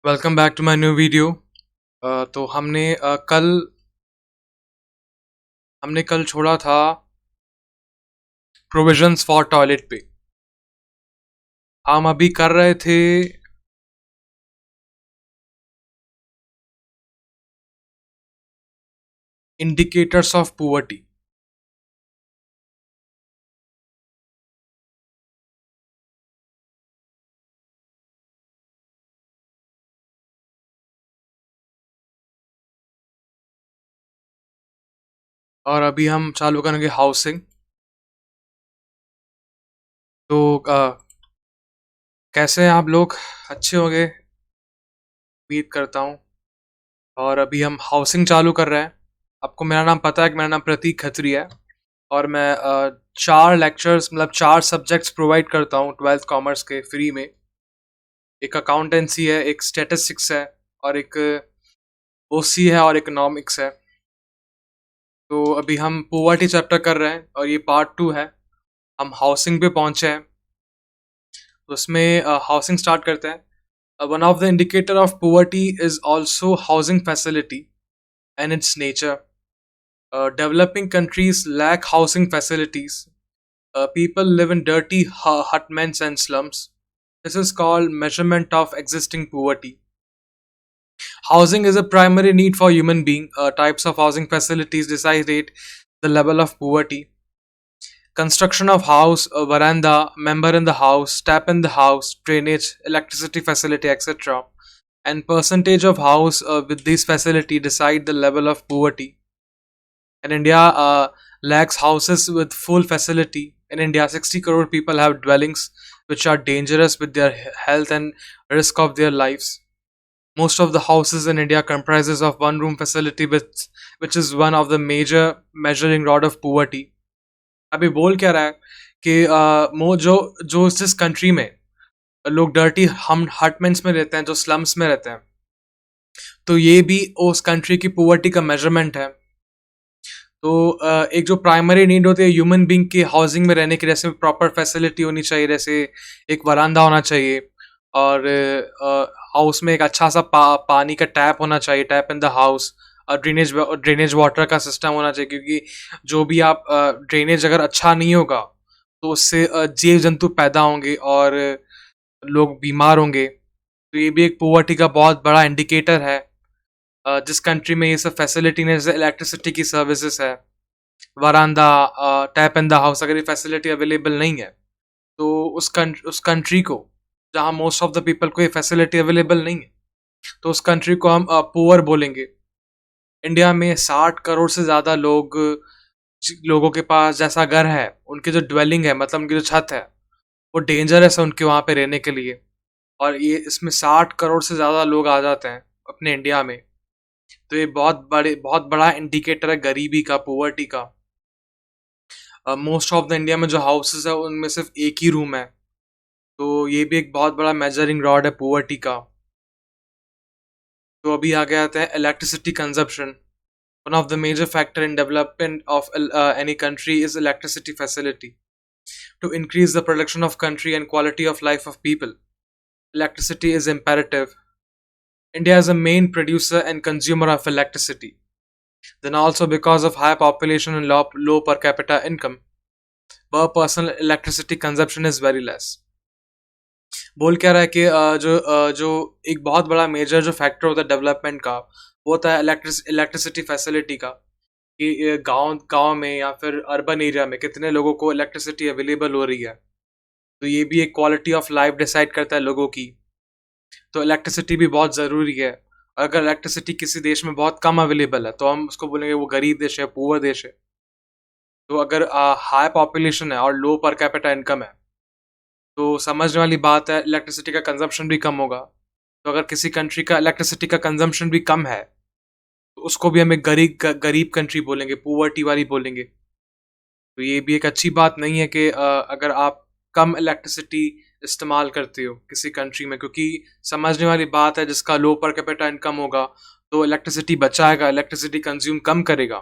Welcome back to my new video. तो हमने कल छोड़ा था प्रोविजंस फॉर टॉयलेट पे। हम अभी कर रहे थे इंडिकेटर्स ऑफ पुअर्टी। और अभी हम चालू करेंगे हाउसिंग। तो कैसे हैं आप लोग? अच्छे होंगे, उम्मीद करता हूँ। और अभी हम हाउसिंग चालू कर रहे हैं। आपको मेरा नाम पता है कि मेरा नाम प्रतीक खत्री है। और मैं 4 लेक्चर्स मतलब 4 सब्जेक्ट्स प्रोवाइड करता हूँ 12th कॉमर्स के फ्री में। एक अकाउंटेंसी है, एक स्टैटिस्टिक्स है, और एक ओसी है, और इकोनॉमिक्स है। तो अभी हम पोवर्टी चैप्टर कर रहे हैं और ये पार्ट 2 है। हम हाउसिंग पे पहुंचे हैं, तो उसमें हाउसिंग स्टार्ट करते हैं। One of the indicator of poverty is also housing facility and its nature. Developing countries lack housing facilities. People live in dirty hutments and slums. This is called measurement of existing poverty. Housing is a primary need for human being. Types of housing facilities decide the level of poverty. Construction of house, a veranda, member in the house, tap in the house, drainage, electricity facility, etc. And percentage of house with these facility decide the level of poverty. In India, lacks houses with full facility. In India, 60 crore people have dwellings which are dangerous with their health and risk of their lives. Most of the houses in India comprises of one room facility which is one of the major measuring rod of poverty. अभी बोल क्या रहा है कि मो जो जो जिस कंट्री में लोग डर्टी हम हटमेंट्स में रहते हैं, जो स्लम्स में रहते हैं, तो ये भी उस कंट्री की पोवर्टी का मेजरमेंट है। तो एक जो प्राइमरी नीड होती है ह्यूमन बीइंग की हाउसिंग में रहने की, जैसे प्रॉपर फैसिलिटी होनी चाहिए, जैसे एक वरांदा होना चाहिए, और हाउस में एक अच्छा सा पानी का टैप होना चाहिए, टैप इन द हाउस, और ड्रेनेज वाटर का सिस्टम होना चाहिए, क्योंकि जो भी आप ड्रेनेज अगर अच्छा नहीं होगा तो उससे जीव जंतु पैदा होंगे और लोग बीमार होंगे। तो ये भी एक पोवर्टी का बहुत बड़ा इंडिकेटर है। जिस कंट्री में ये सब फैसिलिटी नहीं, जैसे इलेक्ट्रिसिटी की सर्विसेज है, वरांदा, टैप इन द हाउस, अगर ये फैसिलिटी अवेलेबल नहीं है तो उस कंट्री को, जहाँ मोस्ट ऑफ द पीपल को ये फैसिलिटी अवेलेबल नहीं है, तो उस कंट्री को हम पुअर बोलेंगे। इंडिया में 60 करोड़ से ज़्यादा लोगों के पास जैसा घर है, उनकी जो ड्वेलिंग है, मतलब उनकी जो छत है, वो डेंजरस है उनके वहाँ पे रहने के लिए। और ये इसमें 60 करोड़ से ज़्यादा लोग आ जाते हैं अपने इंडिया में। तो ये बहुत बड़ा इंडिकेटर है गरीबी का, पोवर्टी का। मोस्ट ऑफ द इंडिया में जो हाउसेस है उनमें सिर्फ एक ही रूम है, तो ये भी एक बहुत बड़ा मेजरिंग रॉड है पोवर्टी का। तो अभी आगे आते हैं electricity consumption. One of the major factor in development of any country is electricity facility. To increase the production of country and quality of life of people, electricity is imperative. India is a main producer and consumer of electricity. Then also because of high population and low per capita income, per person electricity consumption is very less. बोल क्या रहा है कि जो एक बहुत बड़ा major जो फैक्टर होता है डेवलपमेंट का, वो होता है इलेक्ट्रिसिटी फैसिलिटी का, कि गांव गांव में या फिर अर्बन एरिया में कितने लोगों को इलेक्ट्रिसिटी अवेलेबल हो रही है। तो ये भी एक क्वालिटी ऑफ लाइफ डिसाइड करता है लोगों की। तो इलेक्ट्रिसिटी भी बहुत ज़रूरी है। अगर इलेक्ट्रिसिटी किसी देश में बहुत कम अवेलेबल है तो हम उसको बोलेंगे वो गरीब देश है, पुअर देश है। तो अगर हाई पॉपुलेशन है और लो पर कैपिटा इनकम है, तो समझने वाली बात है इलेक्ट्रिसिटी का कंजम्पशन भी कम होगा। तो अगर किसी कंट्री का इलेक्ट्रिसिटी का कंजम्पशन भी कम है तो उसको भी हम एक गरीब कंट्री बोलेंगे, पुअर्टी वाली बोलेंगे। तो ये भी एक अच्छी बात नहीं है कि अगर आप कम इलेक्ट्रिसिटी इस्तेमाल करते हो किसी कंट्री में, क्योंकि समझने वाली बात है जिसका लो पर कैपिटा इनकम होगा तो इलेक्ट्रिसिटी बचाएगा, इलेक्ट्रिसिटी कंज्यूम कम करेगा।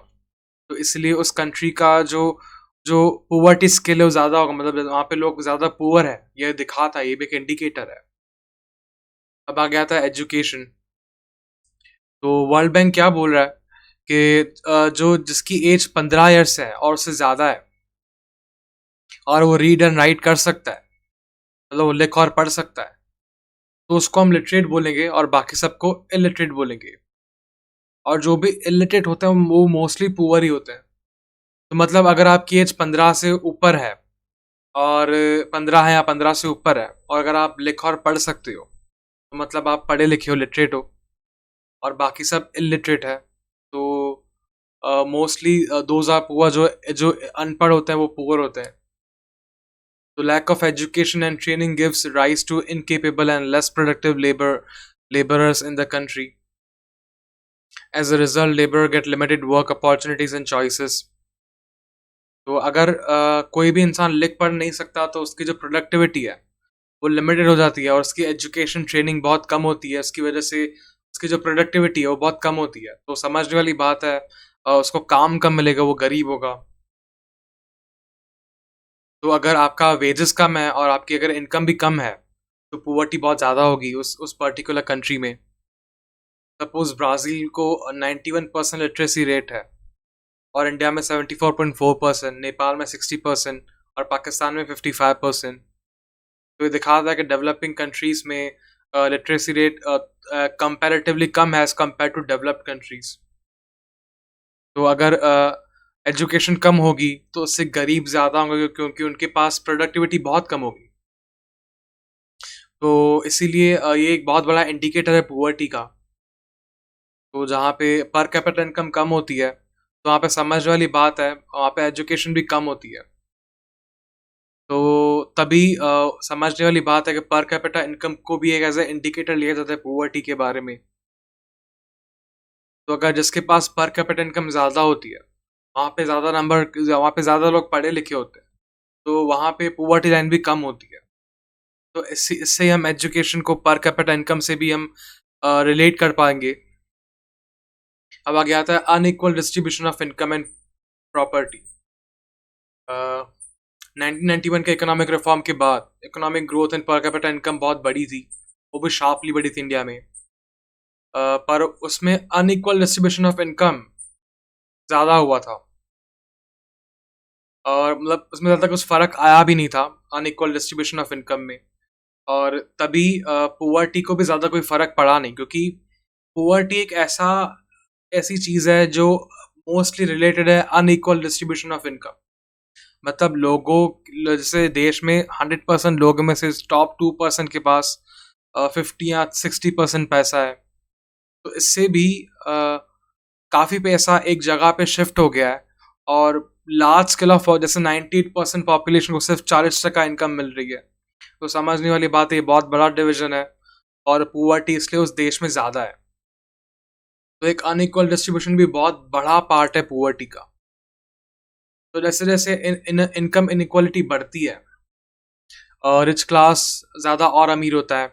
तो इसलिए उस कंट्री का जो जो पुअर्टी स्केल है वो ज़्यादा होगा, मतलब वहाँ पे लोग ज़्यादा पुअर है, ये दिखाता है, ये भी एक इंडिकेटर है। अब आ गया था एजुकेशन। तो वर्ल्ड बैंक क्या बोल रहा है कि जो जिसकी एज 15 ईयर्स है और उससे ज़्यादा है और वो रीड एंड राइट कर सकता है, मतलब वो लिख और पढ़ सकता है, तो उसको हम लिटरेट बोलेंगे और बाकी सबको इलिटरेट बोलेंगे। और जो भी इलिटरेट होते हैं वो मोस्टली पुअर ही होते हैं। तो मतलब अगर आपकी एज 15 से ऊपर है और 15 है या 15 से ऊपर है और अगर आप लिख और पढ़ सकते हो तो मतलब आप पढ़े लिखे हो, लिटरेट हो। और बाकी सब इलिटरेट है तो मोस्टली दोज आर पुअर, जो जो अनपढ़ होते हैं वो पुअर होते हैं। तो lack of education and training gives rise to incapable and less productive laborers in the country. As a result, laborer get limited work opportunities and choices. तो अगर कोई भी इंसान लिख पढ़ नहीं सकता तो उसकी जो प्रोडक्टिविटी है वो लिमिटेड हो जाती है और उसकी एजुकेशन ट्रेनिंग बहुत कम होती है। उसकी वजह से उसकी जो प्रोडक्टिविटी है वो बहुत कम होती है। तो समझने वाली बात है, उसको काम कम मिलेगा, वो गरीब होगा। तो अगर आपका वेजेस कम है और आपकी अगर इनकम भी कम है तो पुअर्टी बहुत ज़्यादा होगी उस पर्टिकुलर कंट्री में। सपोज ब्राज़ील को 91% लिटरेसी रेट है और इंडिया में 74.4%, नेपाल में 60% और पाकिस्तान में 55%। तो ये दिखाता है कि डेवलपिंग कंट्रीज़ में लिटरेसी रेट कंपैरेटिवली कम है as compare to developed countries. तो अगर एजुकेशन कम होगी तो उससे गरीब ज़्यादा होंगे क्योंकि उनके पास प्रोडक्टिविटी बहुत कम होगी। तो इसीलिए ये एक बहुत बड़ा इंडिकेटर है पुअर्टी का। तो जहाँ पे पर कैपिटा इनकम कम होती है तो वहाँ पे समझ वाली बात है, वहाँ पे एजुकेशन भी कम होती है। तो तभी समझने वाली बात है कि पर कैपिटा इनकम को भी एक एज ए इंडिकेटर लिया जाता है पुअर्टी के बारे में। तो अगर जिसके पास पर कैपिटा इनकम ज़्यादा होती है, वहाँ पे ज़्यादा लोग पढ़े लिखे होते हैं, तो वहाँ पे पुअर्टी लाइन भी कम होती है। तो इससे हम एजुकेशन को पर कैपिटा इनकम से भी हम रिलेट कर पाएंगे। अब आगे आता है unequal distribution of income and property. 1991 के इकोनॉमिक रिफॉर्म के बाद economic growth and per capita income बहुत बड़ी थी, वो भी शार्पली बड़ी थी इंडिया में। पर उसमें अनइक्वल डिस्ट्रीब्यूशन ऑफ इनकम ज़्यादा हुआ था और मतलब उसमें ज़्यादा कुछ फ़र्क आया भी नहीं था अनइक्वल डिस्ट्रीब्यूशन ऑफ इनकम में। और तभी पुअर्टी को भी ज़्यादा कोई फ़र्क पड़ा नहीं, क्योंकि पुअर्टी एक ऐसी चीज़ है जो मोस्टली रिलेटेड है अनइक्वल डिस्ट्रीब्यूशन ऑफ इनकम। मतलब जैसे देश में 100% लोगों में से टॉप 2% के पास 50 या 60% पैसा है। तो इससे भी काफ़ी पैसा एक जगह पे शिफ्ट हो गया है और लार्ज स्केल ऑफ जैसे 98% पॉपुलेशन को सिर्फ 40% इनकम मिल रही है। तो समझने वाली बात है, ये बहुत बड़ा डिवीजन है और पुअर्टी इसलिए उस देश में ज़्यादा है। तो एक अनइक्वल डिस्ट्रीब्यूशन भी बहुत बड़ा पार्ट है पुअर्टी का। तो जैसे जैसे इनकम इनइक्वालिटी बढ़ती है, रिच क्लास ज़्यादा और अमीर होता है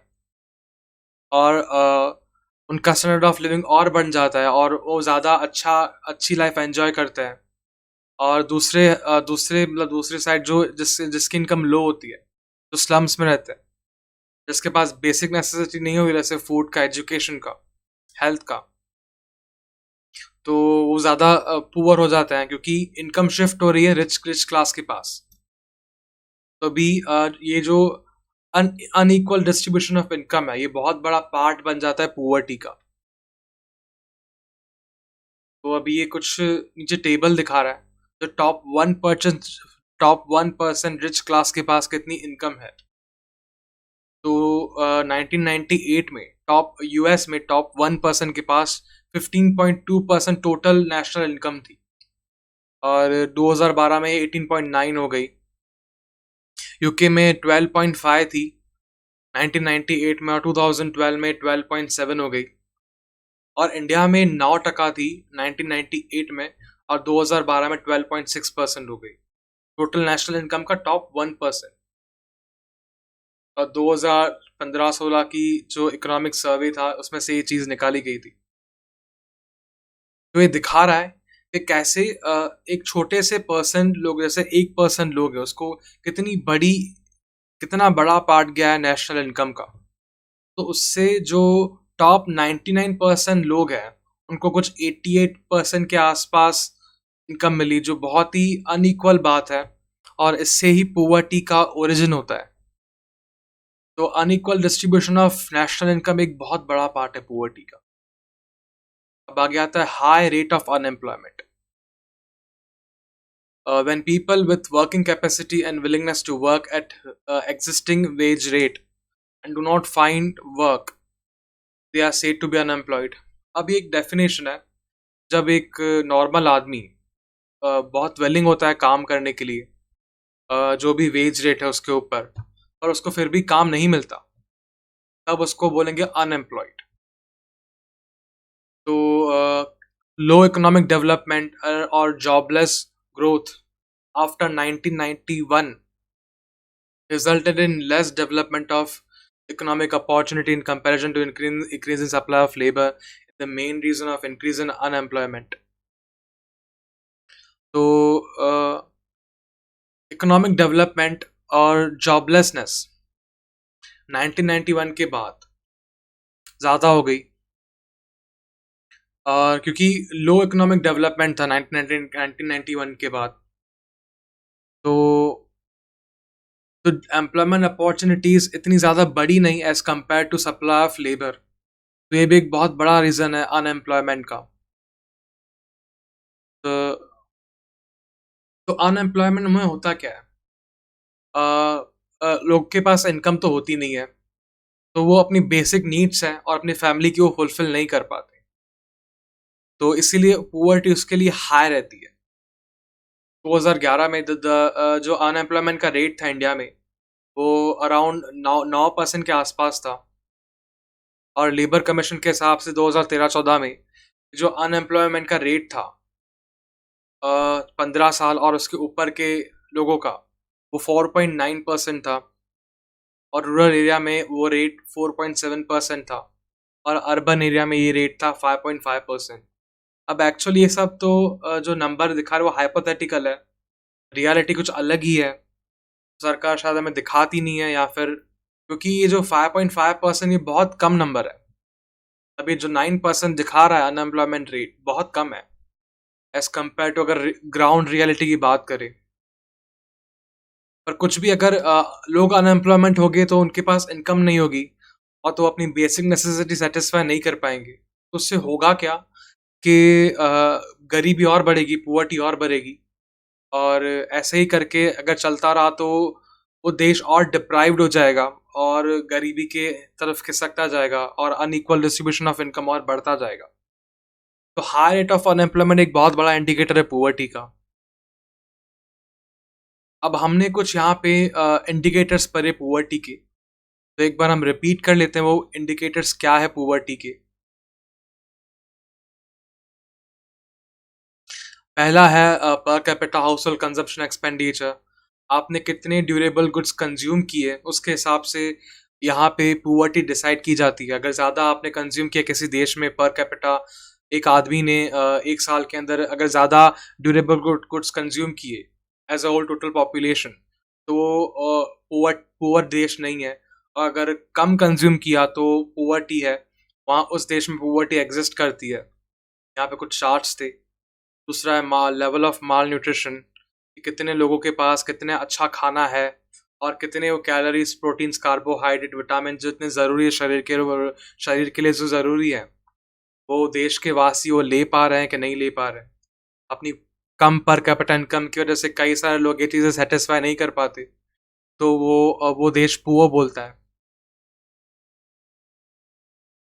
और उनका स्टैंडर्ड ऑफ लिविंग और बढ़ जाता है और वो ज़्यादा अच्छी लाइफ एंजॉय करते हैं। और दूसरे साइड जो जिसकी इनकम लो होती है, जो स्लम्स में रहते हैं, जिसके पास बेसिक नेसेसिटी नहीं होगी जैसे फूड का, एजुकेशन का, हेल्थ का, तो वो ज़्यादा पुअर हो जाते हैं क्योंकि इनकम शिफ्ट हो रही है रिच रिच क्लास के पास। तो भी ये जो अनइक्वल डिस्ट्रीब्यूशन ऑफ इनकम है, ये बहुत बड़ा पार्ट बन जाता है पुअर्टी का। तो अभी ये कुछ नीचे टेबल दिखा रहा है, जो टॉप 1% रिच क्लास के पास कितनी इनकम है। तो 1998 में यूएस में टॉप 1% के पास 15.2% टोटल नेशनल इनकम थी और 2012 में 18.9 हो गई। यूके में 12.5 थी 1998 में और 2012 में 12.7 हो गई। और इंडिया में 9% थी 1998 में और 2012 में 12.6% हो गई टोटल नेशनल इनकम का टॉप 1%। और 2015-16 की जो इकोनॉमिक सर्वे था उसमें से ये चीज़ निकाली गई थी। तो ये दिखा रहा है कि कैसे एक छोटे से परसेंट लोग, जैसे 1% लोग है, उसको कितना बड़ा पार्ट गया है नेशनल इनकम का। तो उससे जो टॉप 99% लोग हैं उनको कुछ 88% के आसपास इनकम मिली, जो बहुत ही अनइक्वल बात है और इससे ही पुअर्टी का ओरिजिन होता है। तो unequal distribution of national income एक बहुत बड़ा पार्ट है पुअर्टी का। अब आगे आता है high rate of unemployment. When people with working capacity and willingness to work at existing wage rate and do not find work, they are said to be unemployed. अब ये एक डेफिनेशन है, जब एक नॉर्मल आदमी बहुत वेलिंग होता है काम करने के लिए, जो भी वेज रेट है उसके ऊपर, पर उसको फिर भी काम नहीं मिलता, तब उसको बोलेंगे अनएम्प्लॉयड। तो लो इकोनॉमिक डेवलपमेंट और jobless growth after 1991 resulted in less development of economic opportunity in comparison to increase in supply of labor, the main reason of increase in unemployment. तो इकोनॉमिक डेवलपमेंट और joblessness 1991 के बाद ज़्यादा हो गई, और क्योंकि लो इकोनॉमिक डेवलपमेंट था 1991 के बाद, तो एम्प्लॉयमेंट अपॉर्चुनिटीज़ इतनी ज़्यादा बड़ी नहीं as compare to supply of labour. तो ये भी एक बहुत बड़ा रीज़न है अनएम्प्लॉयमेंट का। तो अनएम्प्लॉयमेंट में होता क्या है, लोग के पास इनकम तो होती नहीं है, तो वो अपनी बेसिक नीड्स हैं और अपनी फैमिली की वो फुलफिल नहीं कर पाते, तो इसीलिए पुअर्टी उसके लिए हाई रहती है। 2011 में जो अनएम्प्लॉयमेंट का रेट था इंडिया में, वो अराउंड 9% के आसपास था, और लेबर कमीशन के हिसाब से 2013-14 में जो अनएम्प्लॉयमेंट का रेट था 15 साल और उसके ऊपर के लोगों का, वो 4.9% था, और रूरल एरिया में वो रेट 4.7% था, और अर्बन एरिया में ये रेट था 5.5%। अब एक्चुअली ये सब तो जो नंबर दिखा रहे वो हाइपोथेटिकल है, रियलिटी कुछ अलग ही है। सरकार शायद हमें दिखाती नहीं है, या फिर क्योंकि ये जो 5.5% ये बहुत कम नंबर है। अभी जो 9% दिखा रहा है अनएम्प्लॉयमेंट रेट, बहुत कम है एज कम्पेयर टू अगर ग्राउंड रियलिटी की बात करें। पर कुछ भी अगर लोग अनएम्प्लॉयमेंट हो गए तो उनके पास इनकम नहीं होगी, और तो अपनी बेसिक नेसेसिटी सेटिस्फाई नहीं कर पाएंगे, तो उससे होगा क्या कि गरीबी और बढ़ेगी, पुअर्टी और बढ़ेगी, और ऐसे ही करके अगर चलता रहा तो वो देश और डिप्राइव्ड हो जाएगा और गरीबी के तरफ खिसकता जाएगा, और अनइक्वल डिस्ट्रीब्यूशन ऑफ इनकम और बढ़ता जाएगा। तो हाई रेट ऑफ अनएम्प्लॉयमेंट एक बहुत बड़ा इंडिकेटर है पुअर्टी का। अब हमने कुछ यहाँ पे इंडिकेटर्स पढ़े पुअर्टी के, तो एक बार हम रिपीट कर लेते हैं वो इंडिकेटर्स क्या है पुअर्टी के। पहला है per capita house hold consumption expenditure. आपने कितने ड्यूरेबल गुड्स कंज्यूम किए, उसके हिसाब से यहाँ पे पुअर्टी डिसाइड की जाती है। अगर ज़्यादा आपने कंज्यूम किया किसी देश में पर कैपिटा, एक आदमी ने एक साल के अंदर अगर ज़्यादा ड्यूरेबल गुड्स कंज्यूम किए as a whole total population, तो वो पुअर देश नहीं है। और अगर कम कंज्यूम किया तो पुअर्टी है, वहाँ उस देश में पुअर्टी एग्जिस्ट करती है। यहाँ पे कुछ चार्ट्स थे। दूसरा है लेवल ऑफ माल न्यूट्रिशन, कि कितने लोगों के पास कितने अच्छा खाना है, और कितने वो कैलोरीज, प्रोटीन्स, कार्बोहाइड्रेट, विटामिन जितने ज़रूरी है शरीर के लिए जो ज़रूरी है, वो देश के वासी वो ले पा रहे हैं कि नहीं ले पा रहे हैं। अपनी कम पर कैपिटा इनकम की वजह से कई सारे लोग ये चीज़ें सेटिस्फाई नहीं कर पाते, तो वो देश पुअर बोलता है।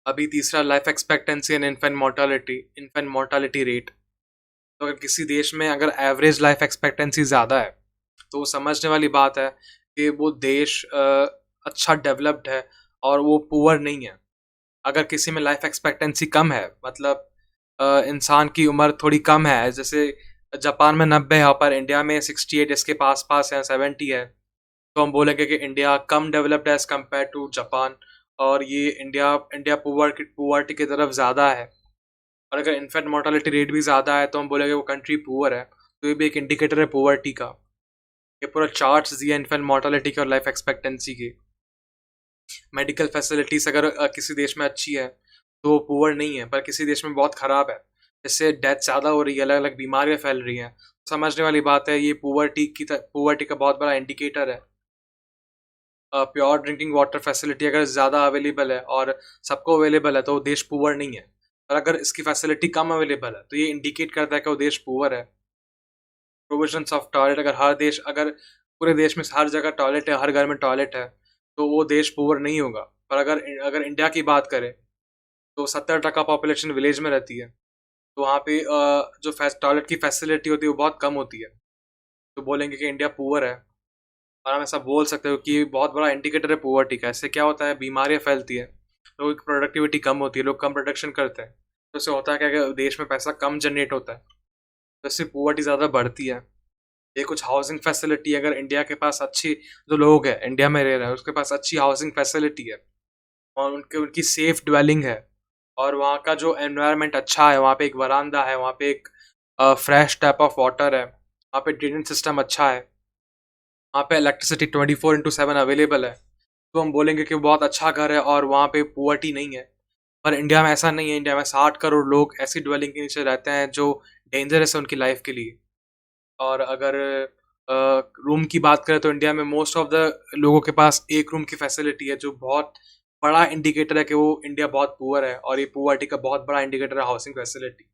अभी तीसरा life expectancy and infant mortality rate. तो अगर किसी देश में अगर एवरेज लाइफ एक्सपेक्टेंसी ज़्यादा है, तो समझने वाली बात है कि वो देश अच्छा डेवलप्ड है और वो पुअर नहीं है। अगर किसी में लाइफ एक्सपेक्टेंसी कम है, मतलब इंसान की उम्र थोड़ी कम है, जैसे जापान में 90 है पर इंडिया में 68 इसके पास पास है, 70 है, तो हम बोलेंगे कि इंडिया कम डेवलप्ड है एज कम्पेयर टू जापान, और ये इंडिया इंडिया पुअर्टी की तरफ ज़्यादा है। और अगर इन्फेंट मोर्टालिटी रेट भी ज़्यादा है तो हम बोलेंगे वो कंट्री पुअर है। तो ये भी एक इंडिकेटर है पुअर्टी का। ये पूरा चार्ट्स दिया इन्फेंट मोर्टालिटी के और लाइफ एक्सपेक्टेंसी के। मेडिकल फैसिलिटीज़ अगर किसी देश में अच्छी है, तो वो पुअर नहीं है, पर किसी देश में बहुत ख़राब है, जिससे डेथ ज़्यादा हो रही है, अलग-अलग बीमारियाँ फैल रही हैं। समझने वाली बात है, ये पुअर्टी का बहुत बड़ा इंडिकेटर है। प्योर ड्रिंकिंग वाटर फैसिलिटी अगर ज़्यादा अवेलेबल है और सबको अवेलेबल है, तो वो देश पुअर नहीं है। और अगर इसकी फैसिलिटी कम अवेलेबल है, तो ये इंडिकेट करता है कि वो देश पुअर है। प्रोविजंस ऑफ टॉयलेट अगर पूरे देश में हर जगह टॉयलेट है, हर घर में टॉयलेट है, तो वो देश पुअर नहीं होगा। पर अगर इंडिया की बात करें, तो 70% पॉपुलेशन विलेज में रहती है, तो वहाँ पे जो टॉयलेट की फैसिलिटी होती है, वो बहुत कम होती है। तो बोलेंगे कि इंडिया पुअर है, और हम ऐसा बोल सकते हो कि बहुत बड़ा इंडिकेटर है पुअर्टी का। इससे क्या होता है, बीमारियाँ फैलती है, लोगों की प्रोडक्टिविटी कम होती है, लोग कम प्रोडक्शन करते हैं। तो इससे होता है क्या कि देश में पैसा कम जनरेट होता है, तो इससे पुअर्टी ज़्यादा बढ़ती है। ये कुछ हाउसिंग फैसिलिटी, अगर इंडिया के पास अच्छी, जो लोग हैं इंडिया में रह रहे हैं उसके पास अच्छी हाउसिंग फैसिलिटी है, और उनकी सेफ ड्वेलिंग है, और वहाँ का जो एनवायरनमेंट अच्छा है, वहाँ पे एक वरांदा है, वहाँ पे एक फ्रेश टाइप ऑफ वाटर है, वहाँ पे ड्रेनेज सिस्टम अच्छा है, वहाँ पे इलेक्ट्रिसिटी 24/7 अवेलेबल है, तो हम बोलेंगे कि वो बहुत अच्छा घर है और वहाँ पे पुअर्टी नहीं है। पर इंडिया में ऐसा नहीं है। इंडिया में 60 करोड़ लोग ऐसी ड्वेलिंग के नीचे रहते हैं जो डेंजरस है उनकी लाइफ के लिए। और अगर रूम की बात करें, तो इंडिया में मोस्ट ऑफ द लोगों के पास एक रूम की फैसिलिटी है, जो बहुत बड़ा इंडिकेटर है कि वो इंडिया बहुत पुअर है, और ये पुअर्टी का बहुत बड़ा इंडिकेटर है हाउसिंग फैसिलिटी।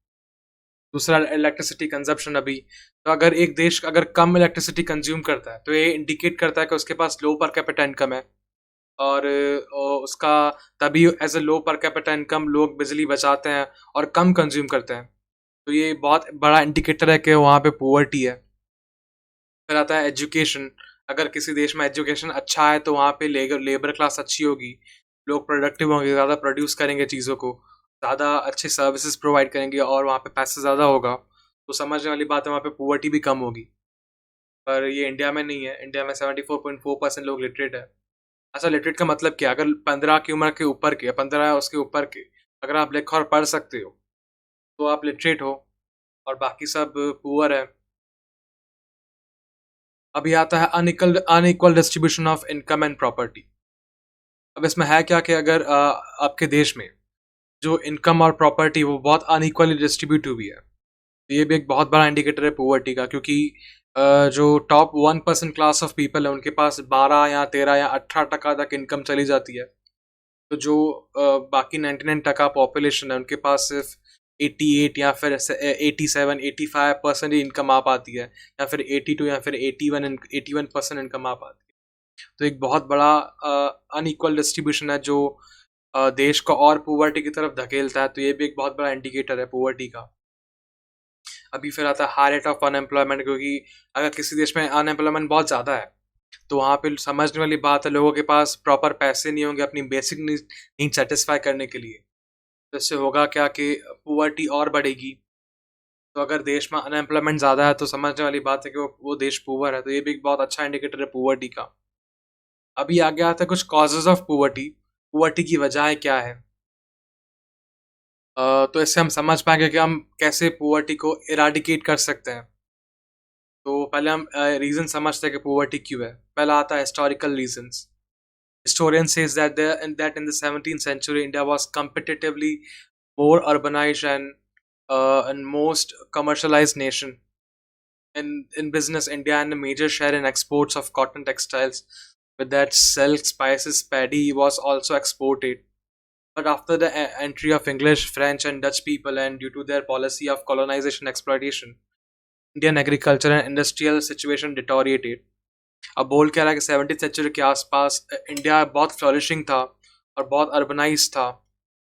दूसरा, इलेक्ट्रिसिटी कंजप्शन। अभी तो अगर एक देश अगर कम इलेक्ट्रिसिटी कंज्यूम करता है, तो ये इंडिकेट करता है कि उसके पास लो पर कैपिटा इनकम है, और उसका तभी as a low per capita income लोग बिजली बचाते हैं और कम कंज्यूम करते हैं। तो ये बहुत बड़ा इंडिकेटर है कि वहाँ पे पुअर्टी है। फिर आता है एजुकेशन। अगर किसी देश में एजुकेशन अच्छा है, तो वहाँ पे लेबर क्लास अच्छी होगी, लोग प्रोडक्टिव होंगे, ज़्यादा प्रोड्यूस करेंगे चीज़ों को, ज़्यादा अच्छे सर्विसेज प्रोवाइड करेंगे, और वहाँ पे पैसा ज़्यादा होगा, तो समझने वाली बात है, वहाँ पे पुअर्टी भी कम होगी। पर ये इंडिया में नहीं है। इंडिया में 74.4% लोग लिटरेट है। अच्छा, लिटरेट का मतलब क्या? अगर 15 की उम्र के ऊपर के, 15 या उसके ऊपर के, अगर आप लिख और पढ़ सकते हो, तो आप लिटरेट हो, और बाकी सब पुअर है। अभी आता है unequal distribution of income and property. अब इसमें है क्या कि अगर आपके देश में जो इनकम और प्रॉपर्टी वो बहुत अनइक्वली डिस्ट्रीब्यूट हुई है, तो ये भी एक बहुत बड़ा इंडिकेटर है पुअर्टी का, क्योंकि जो टॉप 1% क्लास ऑफ पीपल है, उनके पास 12 या 13 या 18% तक इनकम चली जाती है। तो जो बाकी 99% पॉपुलेशन है, उनके पास सिर्फ 88 या फिर 87-85% ही इनकम आ पाती है, या फिर 82 या फिर 81% इनकम आ पाती है। तो एक बहुत बड़ा अनइक्वल डिस्ट्रीब्यूशन है, जो देश को और पुअर्टी की तरफ धकेलता है। तो ये भी एक बहुत बड़ा इंडिकेटर है पुअर्टी का। अभी फिर आता है हाई रेट ऑफ अनएम्प्लॉयमेंट, क्योंकि अगर किसी देश में अनएम्प्लॉयमेंट बहुत ज़्यादा है, तो वहाँ पे समझने वाली बात है, लोगों के पास प्रॉपर पैसे नहीं होंगे अपनी बेसिक नीड सेटिस्फाई करने के लिए। तो इससे होगा क्या कि पुअर्टी और बढ़ेगी। तो अगर देश में अनएम्प्लॉयमेंट ज़्यादा है, तो समझने वाली बात है कि वो देश पुअर है। तो ये भी एक बहुत अच्छा इंडिकेटर है पुअर्टी का। अभी आगे आता है कुछ कॉजेज ऑफ पुअर्टी। पुअर्टी की वजह क्या है? तो इससे हम समझ पाएंगे कि हम कैसे पुअर्टी को इराडिकेट कर सकते हैं। तो पहले हम रीज़न समझते हैं कि पुअर्टी क्यों है। पहला आता है historical reasons. Historian says that in the 17th century, India was competitively more urbanized and most commercialized nation. In business, India had a major share in exports of cotton textiles. With that, silk, spices, paddy was also exported. But after the entry of English, French, and Dutch people, and due to their policy of colonization exploitation, Indian agriculture and industrial situation deteriorated. अब बोल क्या रहा है कि 17th century के आसपास India बहुत flourishing था, और बहुत अर्बनाइज था,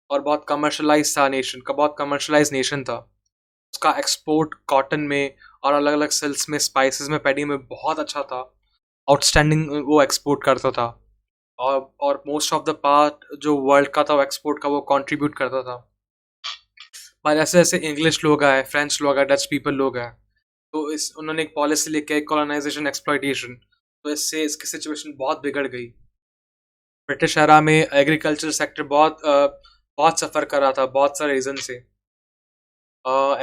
और बहुत कमर्शलाइज नेशन था। उसका एक्सपोर्ट कॉटन में और अलग अलग सिल्क्स में, स्पाइसेस में, पैडी में बहुत अच्छा था। आउटस्टैंडिंग वो एक्सपोर्ट करता था, और मोस्ट ऑफ द पार्ट जो वर्ल्ड का था वो एक्सपोर्ट का वो कंट्रीब्यूट करता था। पर ऐसे ऐसे इंग्लिश लोग आए, फ्रेंच लोग आए, डच पीपल लोग आए, तो इस उन्होंने एक पॉलिसी लेके आई, कॉलोनाइजेशन एक्सप्लॉइटेशन। तो इससे इसकी सिचुएशन बहुत बिगड़ गई। ब्रिटिश एरा में एग्रीकल्चर सेक्टर बहुत सफ़र कर रहा था, बहुत सारे रीज़न से।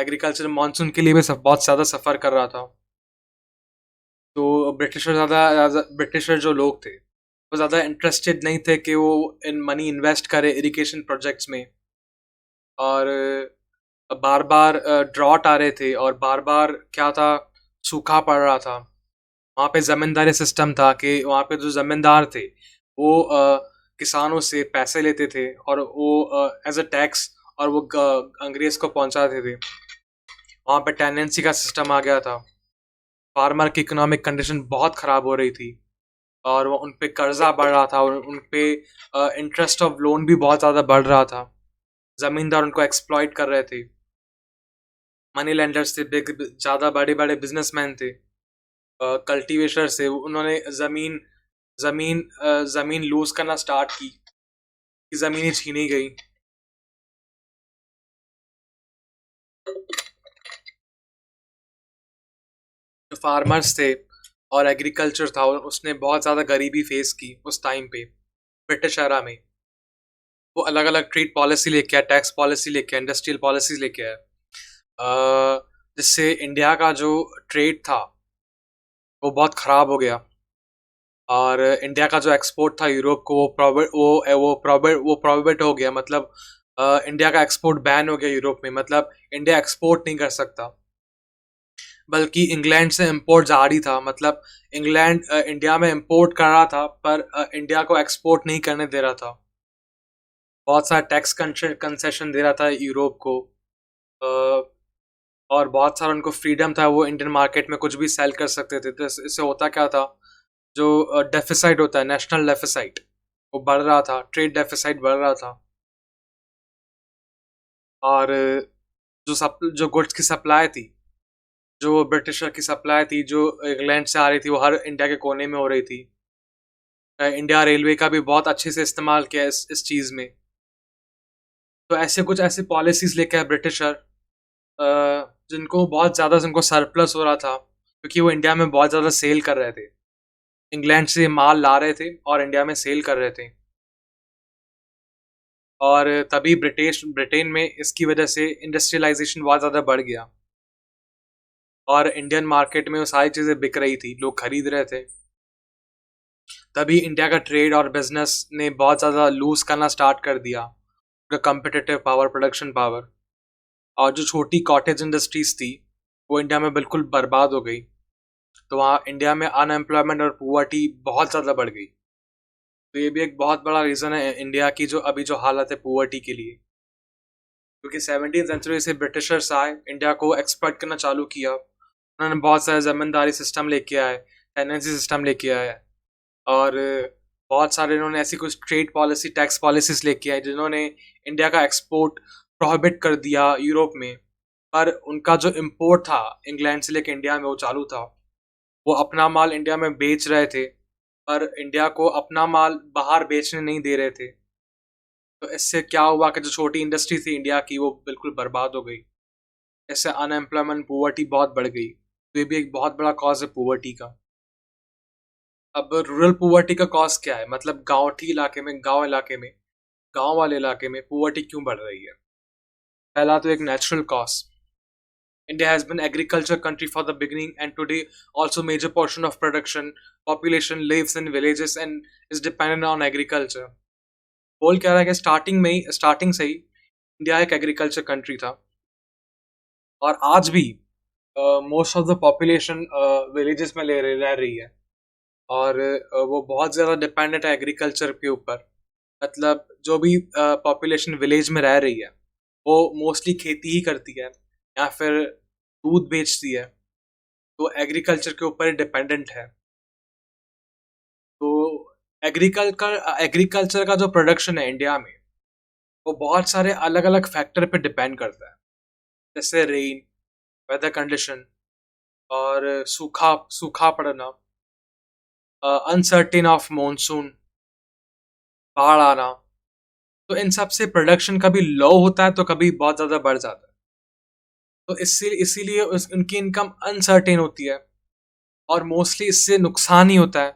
एग्रीकल्चर मानसून के लिए भी बहुत ज़्यादा सफ़र कर रहा था। तो ब्रिटिशर जो लोग थे, वो ज़्यादा इंटरेस्टेड नहीं थे कि वो इन मनी इन्वेस्ट करे इरिगेशन प्रोजेक्ट्स में। और बार बार ड्रॉट आ रहे थे, और बार बार क्या था, सूखा पड़ रहा था। वहाँ पे जमींदारी सिस्टम था कि वहाँ पे जो जमींदार थे वो किसानों से पैसे लेते थे, और वो एज अ टैक्स, और वो अंग्रेज को पहुंचाते थे। वहाँ पे टेनेंसी का सिस्टम आ गया था। फार्मर की इकोनॉमिक कंडीशन बहुत ख़राब हो रही थी, और वो उन पे कर्जा बढ़ रहा था, और उन पे इंटरेस्ट ऑफ लोन भी बहुत ज़्यादा बढ़ रहा था। ज़मींदार उनको एक्सप्लॉइट कर रहे थे। मनी लेंडर्स थे, बिग ज़्यादा बड़े बड़े बिजनेसमैन थे, कल्टीवेटर्स थे, उन्होंने ज़मीन ज़मीन ज़मीन लूज करना स्टार्ट की, ज़मीनें छीनी गई। जो फार्मर्स थे और एग्रीकल्चर था, उसने बहुत ज़्यादा गरीबी फेस की उस टाइम पे ब्रिटिश एरा में। वो अलग अलग ट्रेड पॉलिसी लेके आया, टैक्स पॉलिसी लेके आया, इंडस्ट्रियल पॉलिसीज लेके आया, जिससे इंडिया का जो ट्रेड था वो बहुत ख़राब हो गया। और इंडिया का जो एक्सपोर्ट था यूरोप को, वो प्रोहिबिट हो गया। मतलब इंडिया का एक्सपोर्ट बैन हो गया यूरोप में। मतलब इंडिया एक्सपोर्ट नहीं कर सकता, बल्कि इंग्लैंड से इंपोर्ट जारी था। मतलब इंग्लैंड इंडिया में इंपोर्ट कर रहा था, पर इंडिया को एक्सपोर्ट नहीं करने दे रहा था। बहुत सारा टैक्स कंसेशन दे रहा था यूरोप को, अ, और बहुत सारा उनको फ्रीडम था, वो इंडियन मार्केट में कुछ भी सेल कर सकते थे। तो इससे होता क्या था, जो डेफिसाइट होता है, नेशनल डेफिसाइट, वो बढ़ रहा था, ट्रेड डेफिसाइट बढ़ रहा था। और जो गुड्स की सप्लाई थी, जो ब्रिटिशर की सप्लाई थी, जो इंग्लैंड से आ रही थी, वो हर इंडिया के कोने में हो रही थी। इंडिया रेलवे का भी बहुत अच्छे से इस्तेमाल किया इस चीज़ में। तो ऐसे कुछ ऐसे पॉलिसीज लेके आए ब्रिटिशर, जिनको बहुत ज़्यादा, जिनको सरप्लस हो रहा था, क्योंकि वो इंडिया में बहुत ज़्यादा सेल कर रहे थे। इंग्लैंड से माल ला रहे थे और इंडिया में सेल कर रहे थे। और तभी ब्रिटेन में इसकी वजह से इंडस्ट्रियलाइजेशन बहुत ज़्यादा बढ़ गया, और इंडियन मार्केट में वो सारी चीज़ें बिक रही थी, लोग खरीद रहे थे। तभी इंडिया का ट्रेड और बिजनेस ने बहुत ज़्यादा लूज करना स्टार्ट कर दिया, उनका कम्पिटिटिव पावर, प्रोडक्शन पावर। और जो छोटी कॉटेज इंडस्ट्रीज थी, वो इंडिया में बिल्कुल बर्बाद हो गई। तो वहाँ इंडिया में अनएम्प्लॉयमेंट और पुअर्टी बहुत ज़्यादा बढ़ गई। तो ये भी एक बहुत बड़ा रीज़न है इंडिया की जो अभी जो हालत है पुअर्टी के लिए। क्योंकि 17वीं सेंचुरी से ब्रिटिशर्स आए, इंडिया को एक्सपर्ट करना चालू किया। उन्होंने बहुत सारे जमींदारी सिस्टम लेके आए, टेनेंसी सिस्टम लेके आए, और बहुत सारे इन्होंने ऐसी कुछ ट्रेड पॉलिसी, टैक्स पॉलिसीज लेके आए, जिन्होंने इंडिया का एक्सपोर्ट प्रोहिबिट कर दिया यूरोप में। पर उनका जो इम्पोर्ट था इंग्लैंड से लेके इंडिया में, वो चालू था। वो अपना माल इंडिया में बेच रहे थे, पर इंडिया को अपना माल बाहर बेचने नहीं दे रहे थे। तो इससे क्या हुआ कि जो छोटी इंडस्ट्री थी इंडिया की, वो बिल्कुल बर्बाद हो गई। इससे अनएम्प्लॉयमेंट, पुअर्टी बहुत बढ़ गई। तो ये भी एक बहुत बड़ा कॉज है पुअर्टी का। अब रूरल पुअर्टी का कॉज क्या है, मतलब गांव वाले इलाके में पुअर्टी क्यों बढ़ रही है? पहला तो एक natural cause. India has been agriculture country for the beginning, and today also major portion of production population lives in villages and is dependent on agriculture. बोल क्या रहा है कि स्टार्टिंग से ही इंडिया एक एग्रीकल्चर कंट्री था, और आज भी most of the population villages में रह रही है। और वो बहुत ज़्यादा डिपेंडेंट है एग्रीकल्चर के ऊपर। मतलब जो भी पॉपुलेशन विलेज में रह रही है, वो मोस्टली खेती ही करती है, या फिर दूध बेचती है। तो एग्रीकल्चर के ऊपर ही डिपेंडेंट है। तो एग्रीकल्चर का जो प्रोडक्शन है इंडिया में, वो बहुत सारे अलग अलग फैक्टर पे डिपेंड करता है, जैसे रेन, वेदर कंडीशन, और सूखा सूखा पड़ना, अनसर्टेन ऑफ मॉनसून, बाढ़ आना। तो इन सब से प्रोडक्शन कभी लो होता है तो कभी बहुत ज़्यादा बढ़ जाता है। तो इसीलिए उनकी इनकम अनसर्टेन होती है, और मोस्टली इससे नुकसान ही होता है।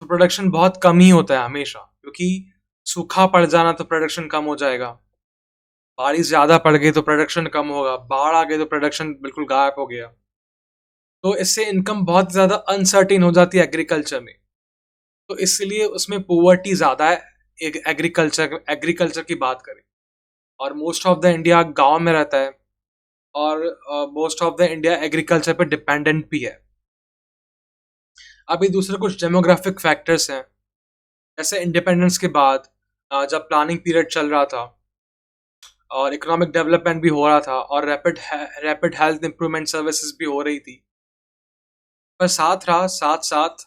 तो प्रोडक्शन बहुत कम ही होता है हमेशा, क्योंकि सूखा पड़ जाना तो प्रोडक्शन कम हो जाएगा, बारिश ज़्यादा पड़ गई तो प्रोडक्शन कम होगा, बाढ़ आ गई तो प्रोडक्शन बिल्कुल गायब हो गया। तो इससे इनकम बहुत ज़्यादा अनसर्टेन हो जाती है एग्रीकल्चर में। तो इसलिए उसमें पुअर्टी ज़्यादा है। एक एग्रीकल्चर एग्रीकल्चर की बात करें, और मोस्ट ऑफ द इंडिया गांव में रहता है, और most of the India agriculture पे डिपेंडेंट भी है। अभी दूसरे कुछ डेमोग्राफिक फैक्टर्स हैं, जैसे इंडिपेंडेंस के बाद जब प्लानिंग पीरियड चल रहा था और इकोनॉमिक डेवलपमेंट भी हो रहा था और रैपिड हेल्थ इंप्रूवमेंट सर्विसेज भी हो रही थी, पर साथ साथ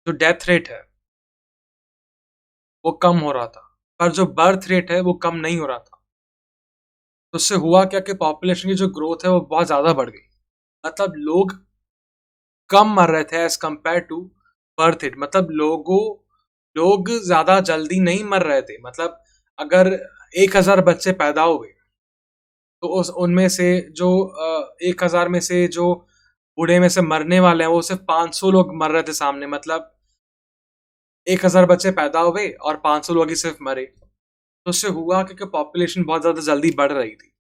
जो डेथ रेट है वो कम हो रहा था, पर जो बर्थ रेट है वो कम नहीं हो रहा था। तो उससे हुआ क्या कि पॉपुलेशन की जो ग्रोथ है वो बहुत ज़्यादा बढ़ गई। मतलब लोग कम मर रहे थे as compare to birth rate. मतलब लोग ज़्यादा जल्दी नहीं मर रहे थे। मतलब अगर 1,000 बच्चे पैदा हुए तो उस उनमें से जो 1,000 में से जो बूढ़े में से मरने वाले हैं वो सिर्फ 500 लोग मर रहे थे सामने। मतलब 1,000 बच्चे पैदा हुए और 500 लोग ही सिर्फ मरे। तो उससे हुआ कि पॉपुलेशन बहुत ज़्यादा जल्दी बढ़ रही थी,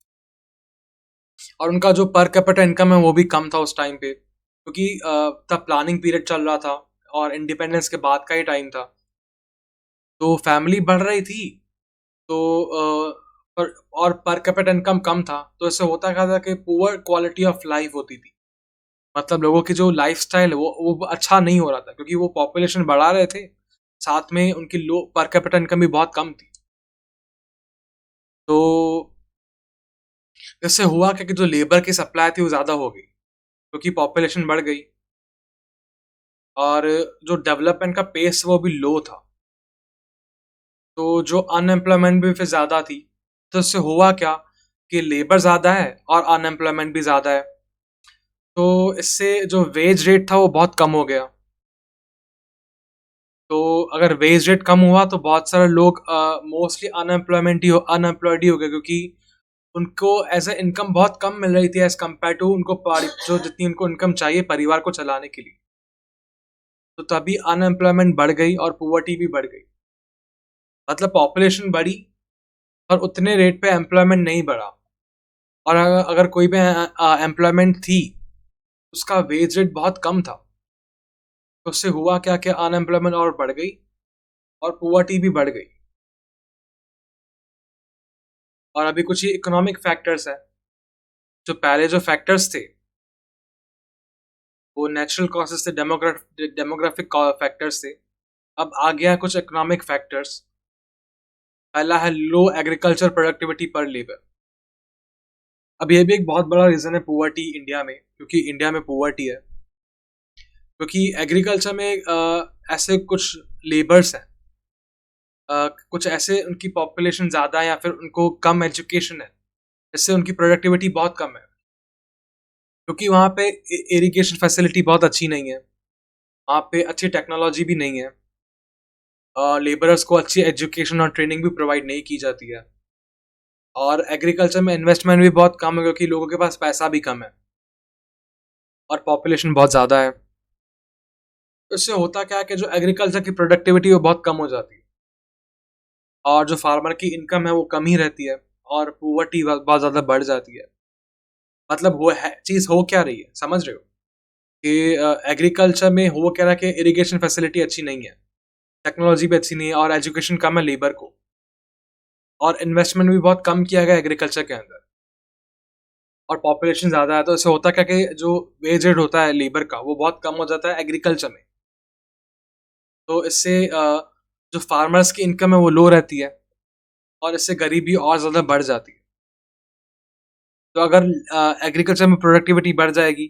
और उनका जो पर कैपिटा इनकम है वो भी कम था उस टाइम पे, क्योंकि तब प्लानिंग पीरियड चल रहा था और इंडिपेंडेंस के बाद का ही टाइम था। तो फैमिली बढ़ रही थी, तो पर और पर कैपिटा इनकम कम था, तो इससे होता क्या था कि पुअर क्वालिटी ऑफ लाइफ होती थी। मतलब लोगों की जो लाइफस्टाइल है वो अच्छा नहीं हो रहा था, क्योंकि वो पॉपुलेशन बढ़ा रहे थे, साथ में उनकी लो पर कैपिटा इनकम भी बहुत कम थी। तो इससे हुआ क्या कि जो लेबर की सप्लाई थी वो ज़्यादा हो गई, क्योंकि पॉपुलेशन बढ़ गई, और जो डेवलपमेंट का पेस वो भी लो था। तो जो अनएम्प्लॉयमेंट भी फिर ज़्यादा थी। तो इससे हुआ क्या कि लेबर ज़्यादा है और अनएम्प्लॉयमेंट भी ज़्यादा है। तो इससे जो वेज रेट था वो बहुत कम हो गया। तो अगर वेज रेट कम हुआ तो बहुत सारे लोग मोस्टली अनएम्प्लॉयड ही हो गए, क्योंकि उनको एज ए इनकम बहुत कम मिल रही थी एज कम्पेयर टू उनको जो जितनी उनको इनकम चाहिए परिवार को चलाने के लिए। तो तभी अनएम्प्लॉयमेंट बढ़ गई और पुअर्टी भी बढ़ गई। मतलब पॉपुलेशन बढ़ी और उतने रेट पे एम्प्लॉयमेंट नहीं बढ़ा, और अगर कोई भी एम्प्लॉयमेंट थी उसका वेज रेट बहुत कम था। तो उससे हुआ क्या कि अनएम्प्लॉयमेंट और बढ़ गई और पुअर्टी भी बढ़ गई। और अभी कुछ ही इकोनॉमिक फैक्टर्स है। जो पहले जो फैक्टर्स थे वो नेचुरल कॉजेस थे, डेमोग्राफिक फैक्टर्स थे। अब आ गया कुछ इकोनॉमिक फैक्टर्स। पहला है लो एग्रीकल्चर प्रोडक्टिविटी पर लेबर। अब ये भी एक बहुत बड़ा रीजन है पुअर्टी इंडिया में, क्योंकि इंडिया में पुअर्टी है क्योंकि एग्रीकल्चर में ऐसे कुछ लेबर्स हैं, कुछ ऐसे उनकी पॉपुलेशन ज़्यादा है या फिर उनको कम एजुकेशन है, इससे उनकी प्रोडक्टिविटी बहुत कम है, क्योंकि वहाँ पे इरिगेशन फैसिलिटी बहुत अच्छी नहीं है, वहाँ पे अच्छी टेक्नोलॉजी भी नहीं है, लेबरर्स को अच्छी एजुकेशन और ट्रेनिंग भी प्रोवाइड नहीं की जाती है, और एग्रीकल्चर में इन्वेस्टमेंट भी बहुत कम है क्योंकि लोगों के पास पैसा भी कम है और पॉपुलेशन बहुत ज़्यादा है। तो इससे होता क्या है कि जो एग्रीकल्चर की प्रोडक्टिविटी वो बहुत कम हो जाती है, और जो फार्मर की इनकम है वो कम ही रहती है, और पुअर्टी बहुत ज़्यादा बढ़ जाती है। मतलब वो है चीज़ हो क्या रही है, समझ रहे हो कि एग्रीकल्चर में हो क्या रहा है कि इरिगेशन फैसिलिटी अच्छी नहीं है, टेक्नोलॉजी भी अच्छी नहीं है, और एजुकेशन कम है लेबर को, और इन्वेस्टमेंट भी बहुत कम किया गया एग्रीकल्चर के अंदर, और पॉपुलेशन ज़्यादा है। तो इससे होता क्या कि जो वेज रेट होता है लेबर का वो बहुत कम हो जाता है एग्रीकल्चर में। तो इससे जो फार्मर्स की इनकम है वो लो रहती है, और इससे गरीबी और ज़्यादा बढ़ जाती है। तो अगर एग्रीकल्चर में प्रोडक्टिविटी बढ़ जाएगी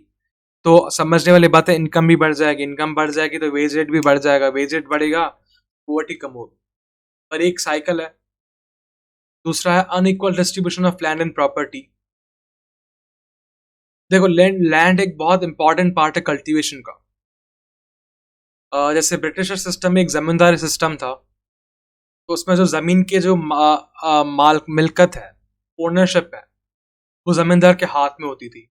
तो समझने वाली बात है, इनकम भी बढ़ जाएगी, इनकम बढ़ जाएगी तो वेज रेट भी बढ़ जाएगा, वेज रेट बढ़ेगा, पुअर्टी कम होगी। पर एक साइकिल है। दूसरा है unequal distribution of land and property. देखो लैंड एक बहुत इंपॉर्टेंट पार्ट है कल्टीवेशन का। जैसे ब्रिटिश सिस्टम में एक जमींदारी सिस्टम था, तो उसमें जो जमीन के जो माल मिल्कत है, ओनरशिप है, वो जमींदार के हाथ में होती थी।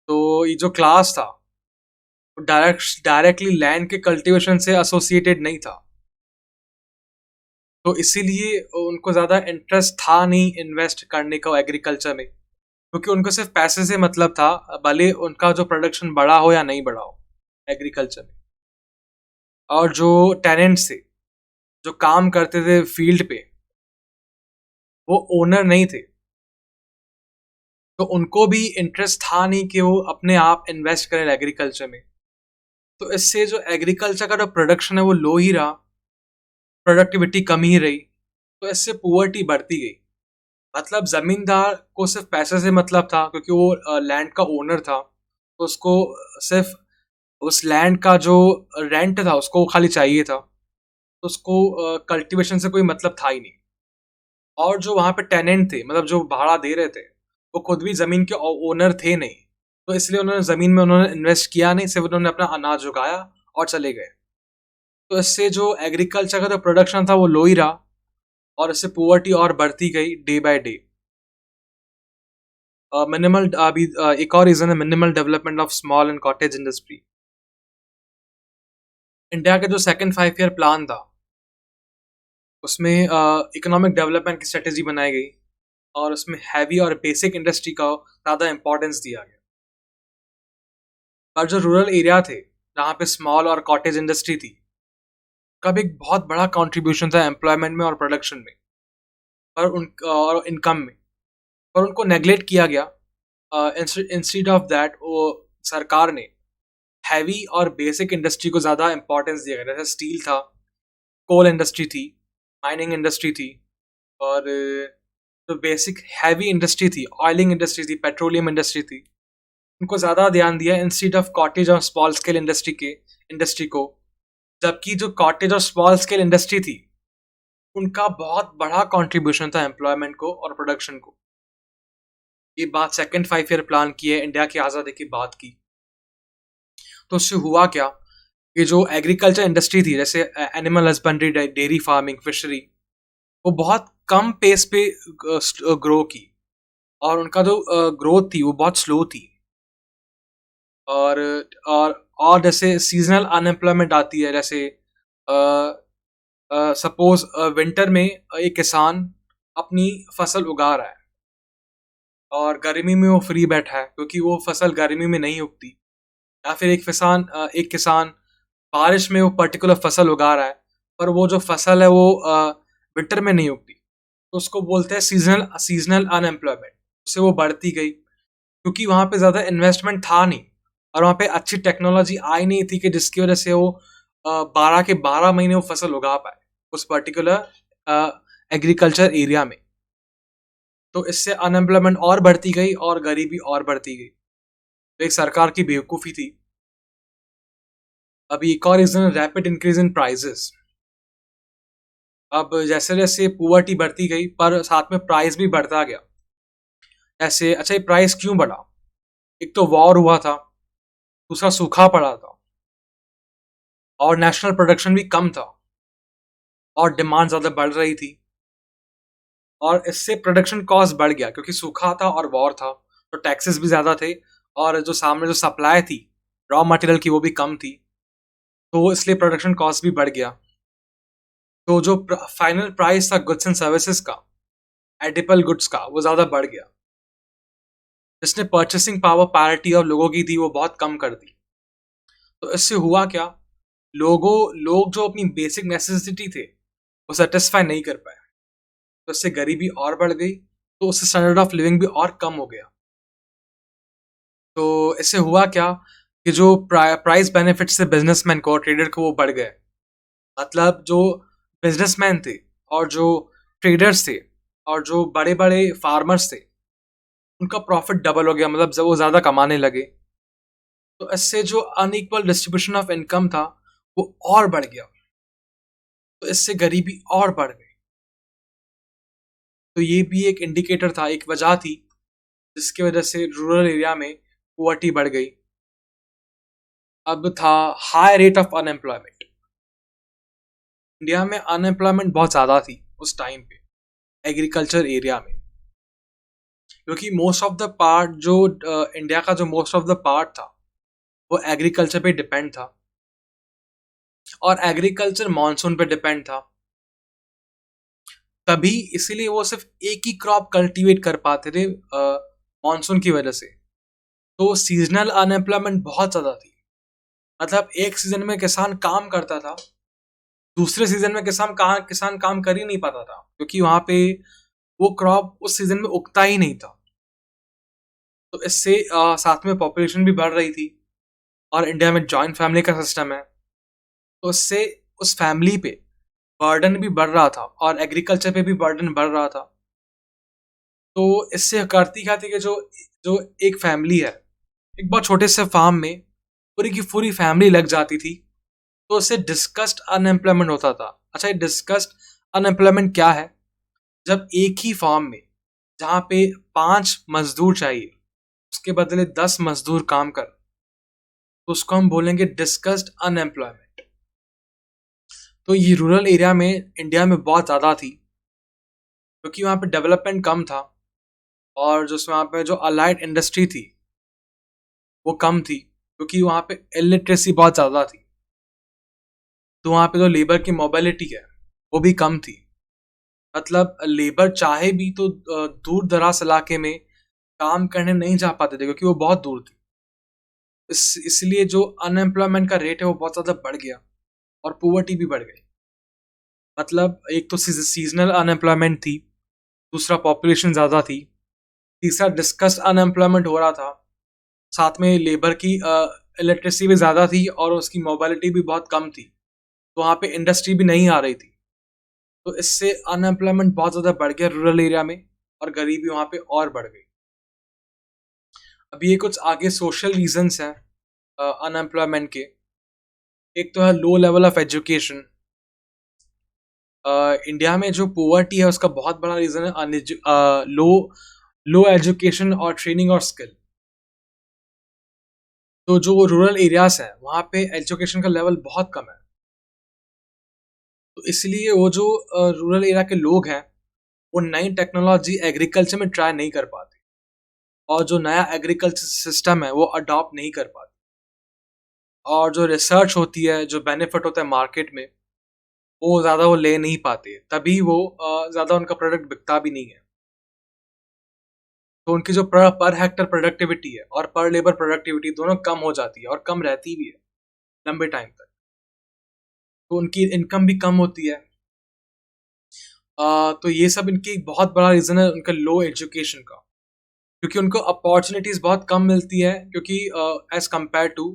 तो ये जो क्लास था वो डायरेक्टली लैंड के कल्टीवेशन से एसोसिएटेड नहीं था, तो इसीलिए उनको ज़्यादा इंटरेस्ट था नहीं इन्वेस्ट करने का एग्रीकल्चर में, क्योंकि उनको सिर्फ पैसे से मतलब था, भले उनका जो प्रोडक्शन बढ़ा हो या नहीं बढ़ा हो एग्रीकल्चर में। और जो टेनेंट्स थे, जो काम करते थे फील्ड पे, वो ओनर नहीं थे, तो उनको भी इंटरेस्ट था नहीं कि वो अपने आप इन्वेस्ट करें एग्रीकल्चर में। तो इससे जो एग्रीकल्चर का जो प्रोडक्शन है वो लो ही रहा, प्रोडक्टिविटी कम ही रही, तो इससे पुअर्टी बढ़ती गई। मतलब जमींदार को सिर्फ पैसे से मतलब था, क्योंकि वो लैंड का ओनर था, तो उसको सिर्फ उस लैंड का जो रेंट था उसको खाली चाहिए था, तो उसको कल्टीवेशन से कोई मतलब था ही नहीं। और जो वहां पे टेनेंट थे, मतलब जो भाड़ा दे रहे थे, वो खुद भी जमीन के ओनर थे नहीं, तो इसलिए उन्होंने जमीन में उन्होंने इन्वेस्ट किया नहीं, सिर्फ उन्होंने अपना अनाज उगाया और चले गए। तो इससे जो एग्रीकल्चर का जो प्रोडक्शन था वो लो ही रहा, और इससे पुअर्टी और बढ़ती गई डे बाय डे। मिनिमल अभी एक और रीजन है, minimal development of small and cottage industry. India का जो सेकंड 5 ईयर प्लान था, उसमें इकोनॉमिक डेवलपमेंट की स्ट्रेटेजी बनाई गई, और उसमें हैवी और बेसिक इंडस्ट्री का ज़्यादा इंपॉर्टेंस दिया गया। और जो रूरल एरिया थे, जहाँ पे स्मॉल और कॉटेज इंडस्ट्री थी, का भी एक बहुत बड़ा कंट्रीब्यूशन था एम्प्लॉयमेंट में और प्रोडक्शन में, और इनकम में, और उनको नेग्लेक्ट किया गया। इंस्टीड ऑफ दैट वो सरकार ने हैवी और बेसिक इंडस्ट्री को ज़्यादा इंपॉर्टेंस दिया गया। जैसे स्टील था, कोल इंडस्ट्री थी, माइनिंग इंडस्ट्री थी, और जो बेसिक हैवी इंडस्ट्री थी, ऑयलिंग इंडस्ट्री थी, पेट्रोलियम इंडस्ट्री थी, उनको ज़्यादा ध्यान दिया इंस्टीड ऑफ कॉटेज और स्मॉल स्केल इंडस्ट्री को। जबकि जो कॉटेज और स्मॉल स्केल इंडस्ट्री थी, उनका बहुत बड़ा कंट्रीब्यूशन था एम्प्लॉयमेंट को और प्रोडक्शन को। ये बात सेकंड 5 ईयर प्लान की है, इंडिया की आज़ादी की बात की। तो उससे हुआ क्या, कि जो एग्रीकल्चर इंडस्ट्री थी, जैसे animal husbandry, dairy farming, fishery, वो बहुत कम पेस पे ग्रो की, और उनका जो ग्रोथ थी वो बहुत स्लो थी। और और जैसे सीजनल अनएम्प्लॉयमेंट आती है, जैसे सपोज विंटर में एक किसान अपनी फसल उगा रहा है, और गर्मी में वो फ्री बैठा है क्योंकि वो फसल गर्मी में नहीं उगती। या फिर एक किसान बारिश में वो पर्टिकुलर फसल उगा रहा है, पर वो जो फसल है वो विंटर में नहीं उगती, तो उसको बोलते हैं सीजनल अनएम्प्लॉयमेंट। उससे वो बढ़ती गई, क्योंकि वहाँ पे ज़्यादा इन्वेस्टमेंट था नहीं, और वहाँ पे अच्छी टेक्नोलॉजी आई नहीं थी कि जिसकी वजह से वो 12 के 12 महीने वो फसल उगा पाए उस पर्टिकुलर एग्रीकल्चर एरिया में। तो इससे अनएम्प्लॉयमेंट और बढ़ती गई और गरीबी और बढ़ती गई। तो एक सरकार की बेवकूफ़ी थी। अभी एक और reason, rapid increase in prices. अब जैसे जैसे पुअर्टी बढ़ती गई, पर साथ में प्राइस भी बढ़ता गया। ऐसे अच्छा, ये प्राइस क्यों बढ़ा? एक तो वॉर हुआ था, दूसरा सूखा पड़ा था, और नेशनल प्रोडक्शन भी कम था, और डिमांड ज़्यादा बढ़ रही थी, और इससे प्रोडक्शन कॉस्ट बढ़ गया, क्योंकि सूखा था और वॉर था, तो टैक्सेस भी ज़्यादा थे, और जो सामने जो सप्लाई थी रॉ मटेरियल की वो भी कम थी, तो इसलिए प्रोडक्शन कॉस्ट भी बढ़ गया। तो जो फाइनल प्राइस था गुड्स एंड सर्विसेज का, एडिबल गुड्स का, वो ज़्यादा बढ़ गया, जिसने परचेसिंग पावर पैरिटी और लोगों की थी वो बहुत कम कर दी। तो इससे हुआ क्या, लोग जो अपनी बेसिक नेसेसिटी थे वो सेटिस्फाई नहीं कर पाए, तो इससे गरीबी और बढ़ गई, तो उससे स्टैंडर्ड ऑफ लिविंग भी और कम हो गया। तो इससे हुआ क्या, कि जो प्राइस बेनिफिट से बिजनेसमैन को और ट्रेडर को वो बढ़ गए। मतलब जो बिजनेसमैन थे, और जो ट्रेडर्स थे, और जो बड़े बड़े फार्मर्स थे, उनका प्रॉफिट डबल हो गया, मतलब जब वो ज़्यादा कमाने लगे, तो इससे जो अनइक्वल डिस्ट्रीब्यूशन ऑफ इनकम था वो और बढ़ गया, तो इससे गरीबी और बढ़ गई। तो ये भी एक इंडिकेटर था, एक वजह थी, जिसकी वजह से रूरल एरिया में पुअर्टी बढ़ गई। अब था high rate of unemployment. India में अनएम्प्लॉयमेंट बहुत ज़्यादा थी उस टाइम पे एग्रीकल्चर एरिया में, क्योंकि मोस्ट ऑफ द पार्ट जो इंडिया का जो मोस्ट ऑफ द पार्ट था वो एग्रीकल्चर पे डिपेंड था, और एग्रीकल्चर मानसून पे डिपेंड था। तभी इसीलिए वो सिर्फ एक ही क्रॉप कल्टीवेट कर पाते थे मानसून की वजह से। तो सीजनल अनएम्प्लॉयमेंट बहुत ज़्यादा थी, मतलब एक सीजन में किसान काम करता था, दूसरे सीजन में किसान काम कर ही नहीं पाता था, क्योंकि वहां पे वो क्रॉप उस सीजन में उगता ही नहीं था। तो इससे साथ में पॉपुलेशन भी बढ़ रही थी, और इंडिया में जॉइंट फैमिली का सिस्टम है, तो इससे उस फैमिली पे बर्डन भी बढ़ रहा था और एग्रीकल्चर पे भी बर्डन बढ़ रहा था। तो इससे करती क्या थी कि जो जो एक फैमिली है, एक बहुत छोटे से फार्म में पूरी की पूरी फैमिली लग जाती थी, तो उससे डिस्कस्ड अनएम्प्लॉयमेंट होता था। अच्छा, ये डिस्कस्ड अनएम्प्लॉयमेंट क्या है? जब एक ही फार्म में, जहाँ पे 5 मजदूर चाहिए, उसके बदले 10 मजदूर काम कर, तो उसको हम बोलेंगे डिस्कस्ड अनएम्प्लॉयमेंट। तो ये रूरल एरिया में इंडिया में बहुत ज़्यादा थी, क्योंकि वहाँ पे डेवलपमेंट कम था, और जो वहाँ पे जो अलाइड इंडस्ट्री थी वो कम थी, क्योंकि वहाँ पे इलिटरेसी बहुत ज़्यादा थी। तो वहाँ पे जो लेबर की मोबिलिटी है वो भी कम थी। मतलब लेबर चाहे भी तो दूर दराज इलाके में काम करने नहीं जा पाते थे, क्योंकि वो बहुत दूर थी। इसलिए जो अनएम्प्लॉयमेंट का रेट है वो बहुत ज़्यादा बढ़ गया, और पुवर्टी भी बढ़ गई। मतलब एक तो सीजनल अनएम्प्लॉयमेंट थी, दूसरा पॉपुलेशन ज़्यादा थी, तीसरा डिस्कस्ड अनएम्प्लॉयमेंट हो रहा था, साथ में लेबर की इलेक्ट्रिसिटी भी ज़्यादा थी और उसकी मोबिलिटी भी बहुत कम थी, तो वहाँ पे इंडस्ट्री भी नहीं आ रही थी। तो इससे अनएम्प्लॉयमेंट बहुत ज़्यादा बढ़ गया रूरल एरिया में, और गरीबी वहाँ पे और बढ़ गई। अभी ये कुछ आगे सोशल रीजंस हैं अनएम्प्लॉयमेंट के। एक तो है लो लेवल ऑफ एजुकेशन। इंडिया में जो पोवर्टी है उसका बहुत बड़ा रीजन है लो लो एजुकेशन और ट्रेनिंग और स्किल। तो जो रूरल एरियाज हैं वहाँ पे एजुकेशन का लेवल बहुत कम है, तो इसलिए वो जो रूरल एरिया के लोग हैं वो नई टेक्नोलॉजी एग्रीकल्चर में ट्राई नहीं कर पाते, और जो नया एग्रीकल्चर सिस्टम है वो अडॉप्ट नहीं कर पाते, और जो रिसर्च होती है, जो बेनिफिट होता है मार्केट में, वो ज़्यादा वो ले नहीं पाते, तभी वो ज़्यादा उनका प्रोडक्ट बिकता भी नहीं है। तो उनकी जो पर हेक्टर प्रोडक्टिविटी है और पर लेबर प्रोडक्टिविटी दोनों कम हो जाती है, और कम रहती भी है लंबे टाइम तक। तो उनकी इनकम भी कम होती है। तो ये सब इनकी एक बहुत बड़ा रीज़न है उनका लो एजुकेशन का, क्योंकि उनको अपॉर्चुनिटीज़ बहुत कम मिलती है, क्योंकि एज़ कम्पेयर टू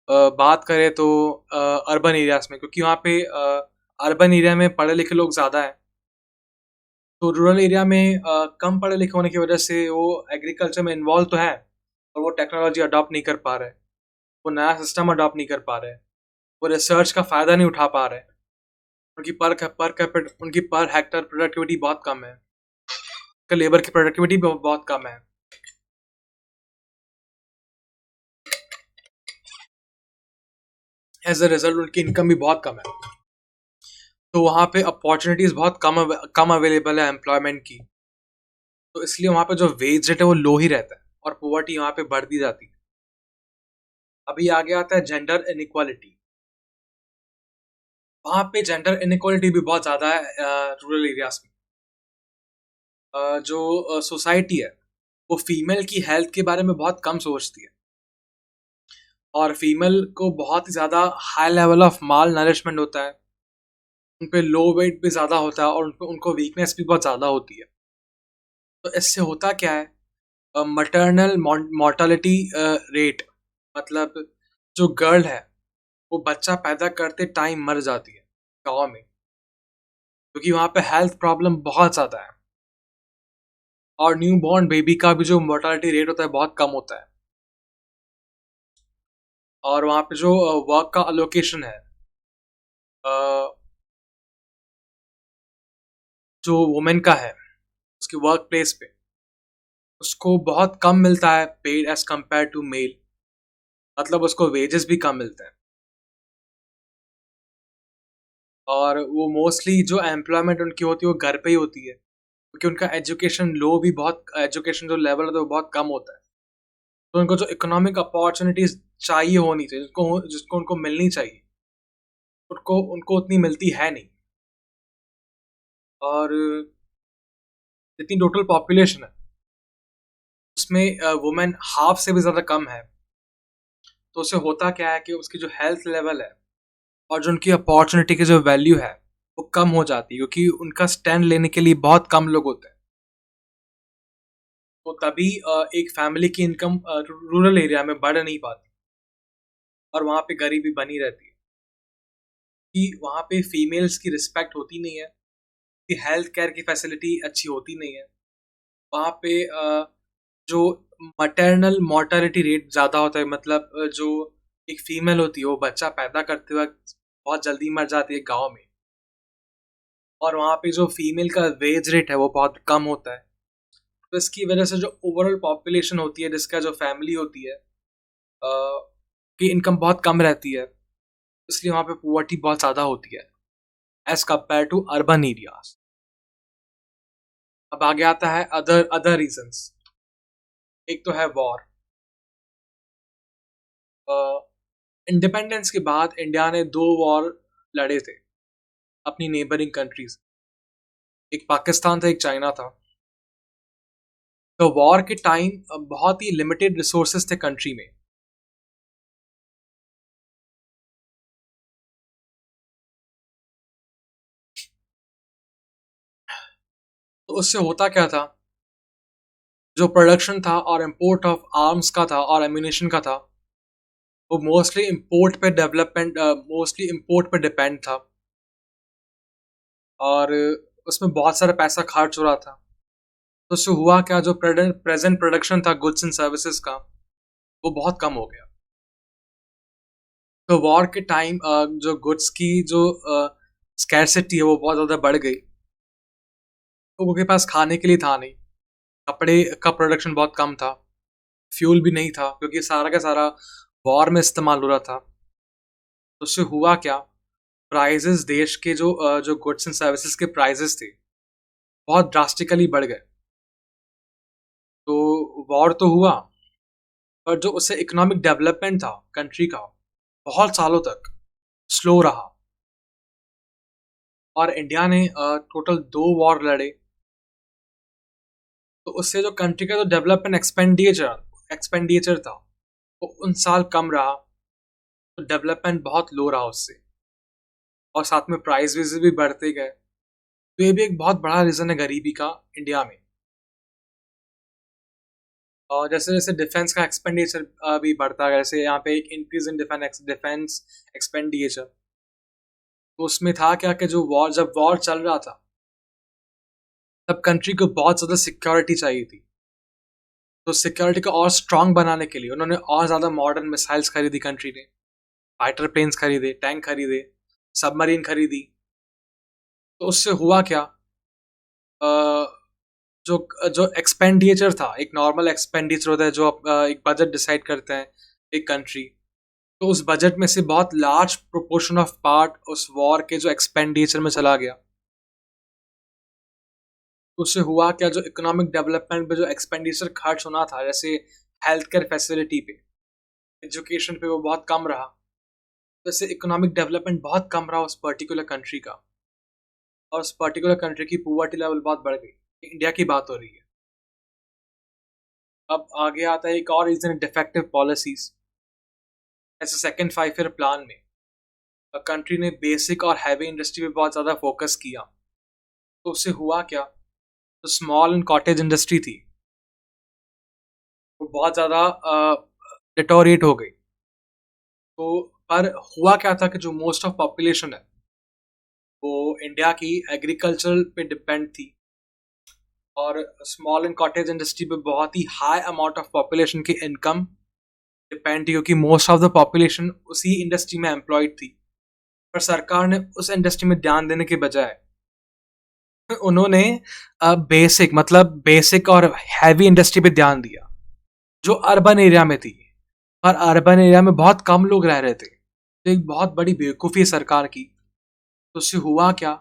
बात करें तो अर्बन एरियाज़ में, क्योंकि वहाँ पे अर्बन एरिया में पढ़े लिखे लोग ज़्यादा हैं, तो रूरल एरिया में कम पढ़े लिखे होने की वजह से वो एग्रीकल्चर में इन्वॉल्व तो है, और वो टेक्नोलॉजी अडॉप्ट नहीं कर पा रहे, वो नया सिस्टम अडॉप्ट नहीं कर पा रहे, वो रिसर्च का फ़ायदा नहीं उठा पा रहे। उनकी पर हेक्टर प्रोडक्टिविटी बहुत कम है, लेबर की प्रोडक्टिविटी भी बहुत कम है। एज अ रिजल्ट उनकी इनकम भी बहुत कम है, तो वहाँ पे अपॉर्चुनिटीज़ बहुत कम अवेलेबल है एम्प्लॉयमेंट की। तो इसलिए वहाँ पे जो वेज रेट है वो लो ही रहता है, और पोवर्टी वहाँ पे बढ़ती जाती है। अभी आगे आता है जेंडर इनइक्वालिटी। वहाँ पे जेंडर इनइक्वालिटी भी बहुत ज़्यादा है रूरल एरियाज में। जो सोसाइटी है वो फीमेल की हेल्थ के बारे में बहुत कम सोचती है, और फीमेल को बहुत ही ज़्यादा high level of mall nourishment होता है, उन पे लो वेट भी ज़्यादा होता है, और उनको वीकनेस भी बहुत ज़्यादा होती है। तो इससे होता क्या है, मटर्नल मॉर्टालिटी रेट, मतलब जो गर्ल है वो बच्चा पैदा करते टाइम मर जाती है गाँव में, क्योंकि वहाँ पे हेल्थ प्रॉब्लम बहुत ज़्यादा है, और न्यू बॉर्न बेबी का भी जो मोर्टालिटी रेट होता है बहुत कम होता है। और वहाँ पे जो वर्क का अलोकेशन है, अ, जो वुमेन का है उसके वर्क प्लेस पे, उसको बहुत कम मिलता है paid as compare to male, मतलब उसको वेजेस भी कम मिलते हैं। और वो मोस्टली जो एम्प्लॉयमेंट उनकी होती है वो घर पे ही होती है, क्योंकि उनका एजुकेशन जो लेवल है वो बहुत कम होता है। तो उनको जो इकोनॉमिक अपॉर्चुनिटीज चाहिए होनी चाहिए, जिसको उनको मिलनी चाहिए, उनको उनको उतनी मिलती है नहीं। और जितनी टोटल पॉपुलेशन है उसमें वुमेन हाफ से भी ज़्यादा कम है, तो उससे होता क्या है कि उसकी जो हेल्थ लेवल है और जो उनकी अपॉर्चुनिटी की जो वैल्यू है वो कम हो जाती है, क्योंकि उनका स्टैंड लेने के लिए बहुत कम लोग होते हैं। तो तभी एक फैमिली की इनकम रूरल एरिया में बढ़ नहीं पाती और वहाँ पे गरीबी बनी रहती है कि वहाँ पे फीमेल्स की रिस्पेक्ट होती नहीं है, कि हेल्थ केयर की फैसिलिटी अच्छी होती नहीं है। वहाँ पे जो मटर्नल मोर्टेलिटी रेट ज़्यादा होता है, मतलब जो एक फीमेल होती है वो बच्चा पैदा करते वक्त बहुत जल्दी मर जाती है गाँव में। और वहाँ पे जो फीमेल का वेज रेट है वो बहुत कम होता है। तो इसकी वजह से जो ओवरऑल पॉपुलेशन होती है, जिसका जो फैमिली होती है की इनकम बहुत कम रहती है, इसलिए वहाँ पे पुअर्टी बहुत ज़्यादा होती है as compare to urban areas. अब आगे आता है अदर अदर रीजंस। एक तो है वॉर। इंडिपेंडेंस के बाद इंडिया ने 2 वॉर लड़े थे अपनी नेबरिंग कंट्रीज। एक पाकिस्तान था, एक चाइना था। तो वॉर के टाइम बहुत ही लिमिटेड रिसोर्सेज थे कंट्री में। तो उससे होता क्या था, जो प्रोडक्शन था और इम्पोर्ट ऑफ आर्म्स का था और एम्यूनेशन का था, वो मोस्टली इम्पोर्ट पे डिपेंड था। और उसमें बहुत सारा पैसा खर्च हो रहा था। तो उससे हुआ क्या, जो प्रेजेंट प्रोडक्शन था गुड्स एंड सर्विसेज का, वो बहुत कम हो गया। तो वॉर के टाइम जो गुड्स की जो स्कैरसिटी है वो बहुत ज़्यादा बढ़ गई। तो उनके पास खाने के लिए था नहीं, कपड़े का प्रोडक्शन बहुत कम था, फ्यूल भी नहीं था क्योंकि सारा का सारा वॉर में इस्तेमाल हो रहा था। तो उससे हुआ क्या, प्राइजेस देश के जो गुड्स एंड सर्विसेज के प्राइजेस थे बहुत ड्रास्टिकली बढ़ गए। तो वॉर तो हुआ, पर जो उससे इकोनॉमिक डेवलपमेंट था कंट्री का, बहुत सालों तक स्लो रहा। और इंडिया ने टोटल 2 वॉर लड़े। तो उससे जो कंट्री का जो डेवलपमेंट एक्सपेंडिचर था वो उन साल कम रहा। तो डेवलपमेंट बहुत लो रहा उससे, और साथ में प्राइस भी बढ़ते गए। तो ये भी एक बहुत बड़ा रीज़न है गरीबी का इंडिया में। और जैसे जैसे डिफेंस का एक्सपेंडिचर भी बढ़ता है, जैसे यहाँ पे एक इंक्रीज इन डिफेंस एक्सपेंडिचर। तो उसमें था क्या कि जब वॉर चल रहा था तब कंट्री को बहुत ज़्यादा सिक्योरिटी चाहिए थी। तो सिक्योरिटी को और स्ट्रांग बनाने के लिए उन्होंने और ज़्यादा मॉडर्न मिसाइल्स खरीदी कंट्री ने, फाइटर प्लेन्स खरीदे, टैंक खरीदे, सबमरीन खरीदी। तो उससे हुआ क्या, अ, जो जो एक्सपेंडिचर था, एक नॉर्मल एक्सपेंडिचर होता है जो एक बजट डिसाइड करते हैं एक कंट्री, तो उस बजट में से बहुत लार्ज प्रोपोर्शन ऑफ पार्ट उस वॉर के जो एक्सपेंडिचर में चला गया। तो उससे हुआ क्या, जो इकोनॉमिक डेवलपमेंट पे जो एक्सपेंडिचर खर्च होना था, जैसे हेल्थ केयर फैसिलिटी पे, एजुकेशन पे, वो बहुत कम रहा। वैसे इकोनॉमिक डेवलपमेंट बहुत कम रहा उस पर्टिकुलर कंट्री का, और उस पर्टिकुलर कंट्री की पुअर्टी लेवल बहुत बढ़ गई। इंडिया की बात हो रही है। अब आगे आता है एक और रीजन, डिफेक्टिव पॉलिसीज। ऐसे सेकेंड 5 ईयर प्लान में कंट्री ने बेसिक और हैवी इंडस्ट्री पे बहुत ज़्यादा फोकस किया। तो उससे हुआ क्या, तो स्मॉल एंड कॉटेज इंडस्ट्री थी वो बहुत ज़्यादा डिटोरिएट हो गई। तो पर हुआ क्या था कि जो मोस्ट ऑफ पॉपुलेशन है वो इंडिया की एग्रीकल्चर पे डिपेंड थी। और स्मॉल एंड कॉटेज इंडस्ट्री पे बहुत ही हाई अमाउंट ऑफ पॉपुलेशन की इनकम डिपेंड थी, क्योंकि मोस्ट ऑफ द पॉपुलेशन उसी इंडस्ट्री में एम्प्लॉयड थी। पर सरकार ने उस इंडस्ट्री में ध्यान देने के बजाय उन्होंने बेसिक और हैवी इंडस्ट्री पे ध्यान दिया जो अर्बन एरिया में थी। पर अर्बन एरिया में बहुत कम लोग रह रहे थे। तो एक बहुत बड़ी बेवकूफ़ी है सरकार की। तो उससे हुआ क्या,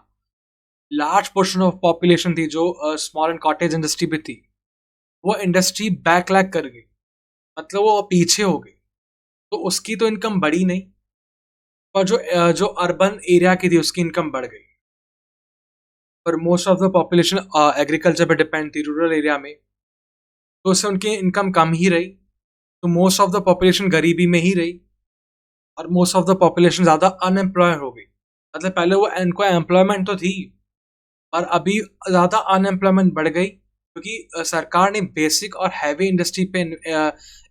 लार्ज पोर्शन ऑफ पॉपुलेशन थी जो स्मॉल एंड कॉटेज इंडस्ट्री पे थी, वो इंडस्ट्री बैकलैग कर गई, मतलब वो पीछे हो गई। तो उसकी तो इनकम बढ़ी नहीं, पर जो अर्बन एरिया की थी उसकी इनकम बढ़ गई। पर most of the population agriculture पे डिपेंड थी रूरल एरिया में, तो उससे उनकी इनकम कम ही रही। तो मोस्ट ऑफ द पॉपुलेशन गरीबी में ही रही। और मोस्ट ऑफ द पॉपुलेशन ज़्यादा अनएम्प्लॉय हो गई। मतलब पहले वो इनको एम्प्लॉयमेंट तो थी, और अभी ज़्यादा अनएम्प्लॉयमेंट बढ़ गई क्योंकि सरकार ने बेसिक और हैवी इंडस्ट्री पे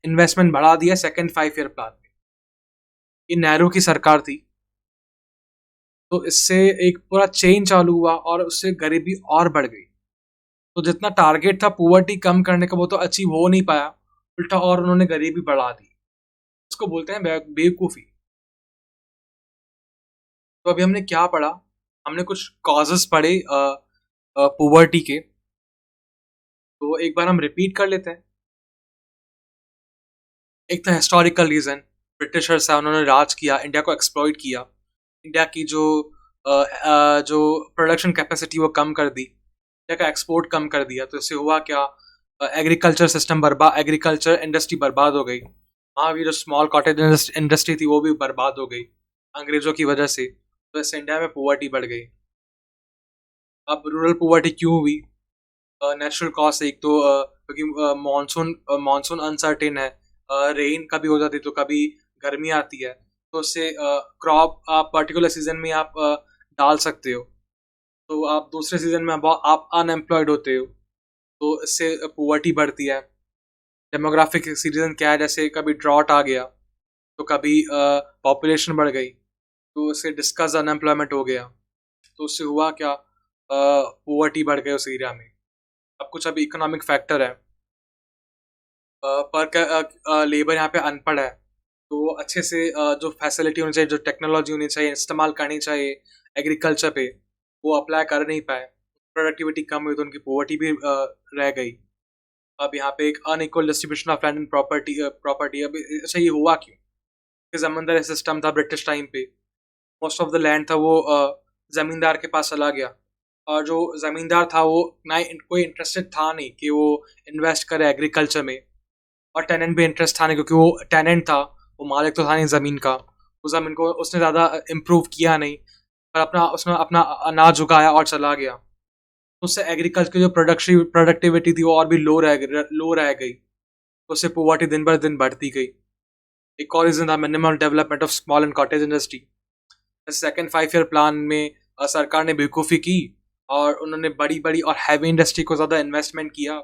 इन्वेस्टमेंट बढ़ा दिया सेकेंड 5 ईयर प्लान में। ये नेहरू की सरकार थी, तो इससे एक पूरा चेन चालू हुआ और उससे गरीबी और बढ़ गई। तो जितना टारगेट था पुअर्टी कम करने का वो तो अचीव हो नहीं पाया, उल्टा और उन्होंने गरीबी बढ़ा दी। इसको बोलते हैं बेवकूफ़ी। तो अभी हमने क्या पढ़ा? हमने कुछ कॉजेस पढ़े पुअर्टी के, तो एक बार हम रिपीट कर लेते हैं। एक था हिस्टोरिकल रीज़न, ब्रिटिशर्स है उन्होंने राज किया, इंडिया को एक्सप्लॉइट किया, इंडिया की जो प्रोडक्शन कैपेसिटी वो कम कर दी, इंडिया का एक्सपोर्ट कम कर दिया। तो इससे हुआ क्या? एग्रीकल्चर सिस्टम बर्बाद, एग्रीकल्चर इंडस्ट्री बर्बाद हो गई। वहाँ भी जो स्मॉल कॉटेज इंडस्ट्री थी वो भी बर्बाद हो गई अंग्रेजों की वजह से। तो इससे इंडिया में पुअर्टी बढ़ गई। अब रूरल पुअर्टी क्यों हुई? नेचुरल कॉज एक तो क्योंकि मानसून अनसर्टेन है, रेन कभी हो जाती है तो कभी गर्मी आती है, तो उससे क्रॉप आप पर्टिकुलर सीजन में आप डाल सकते हो, तो आप दूसरे सीजन में आप अनएम्प्लॉयड होते हो, तो इससे पुअर्टी बढ़ती है। डेमोग्राफिक सीजन क्या है, जैसे कभी ड्रॉट आ गया तो कभी पॉपुलेशन बढ़ गई, तो उससे डिस्कस अनएम्प्लॉयमेंट हो गया, तो उससे हुआ क्या? पुअर्टी बढ़ गई उस एरिया में। अब कुछ अभी इकोनॉमिक फैक्टर है, पर लेबर यहाँ पे अनपढ़ है, तो अच्छे से जो फैसिलिटी होनी चाहिए, जो टेक्नोलॉजी होनी चाहिए, इस्तेमाल करनी चाहिए एग्रीकल्चर पे, वो अप्लाई कर नहीं पाए। प्रोडक्टिविटी कम हुई तो उनकी पॉवर्टी भी रह गई। अब यहाँ पे एक unequal distribution of land and property. अब ऐसा ये हुआ क्यों? कि जमींदारी सिस्टम था ब्रिटिश टाइम पे, मोस्ट ऑफ द लैंड था वो जमींदार के पास चला गया, और जो जमींदार था वो ना कोई इंटरेस्टेड था नहीं कि वो इन्वेस्ट करे एग्रीकल्चर में, और टेनेंट भी इंटरेस्ट था नहीं क्योंकि वो टेनेंट था, वो मालिक तो था नहीं ज़मीन का। उस ज़मीन को उसने ज़्यादा इम्प्रूव किया नहीं, पर उसने अपना अनाज उगाया और चला गया। तो उससे एग्रीकल्चर की जो प्रोडक्टिविटी थी वो और भी लो रह गई, तो उससे पुअर्टी दिन ब दिन बढ़ती गई। एक और रीज़न था minimal development of small and cottage industry. Second 5 year plan में सरकार ने बेवकूफ़ी की और उन्होंने बड़ी बड़ी और हैवी इंडस्ट्री को ज़्यादा इन्वेस्टमेंट किया,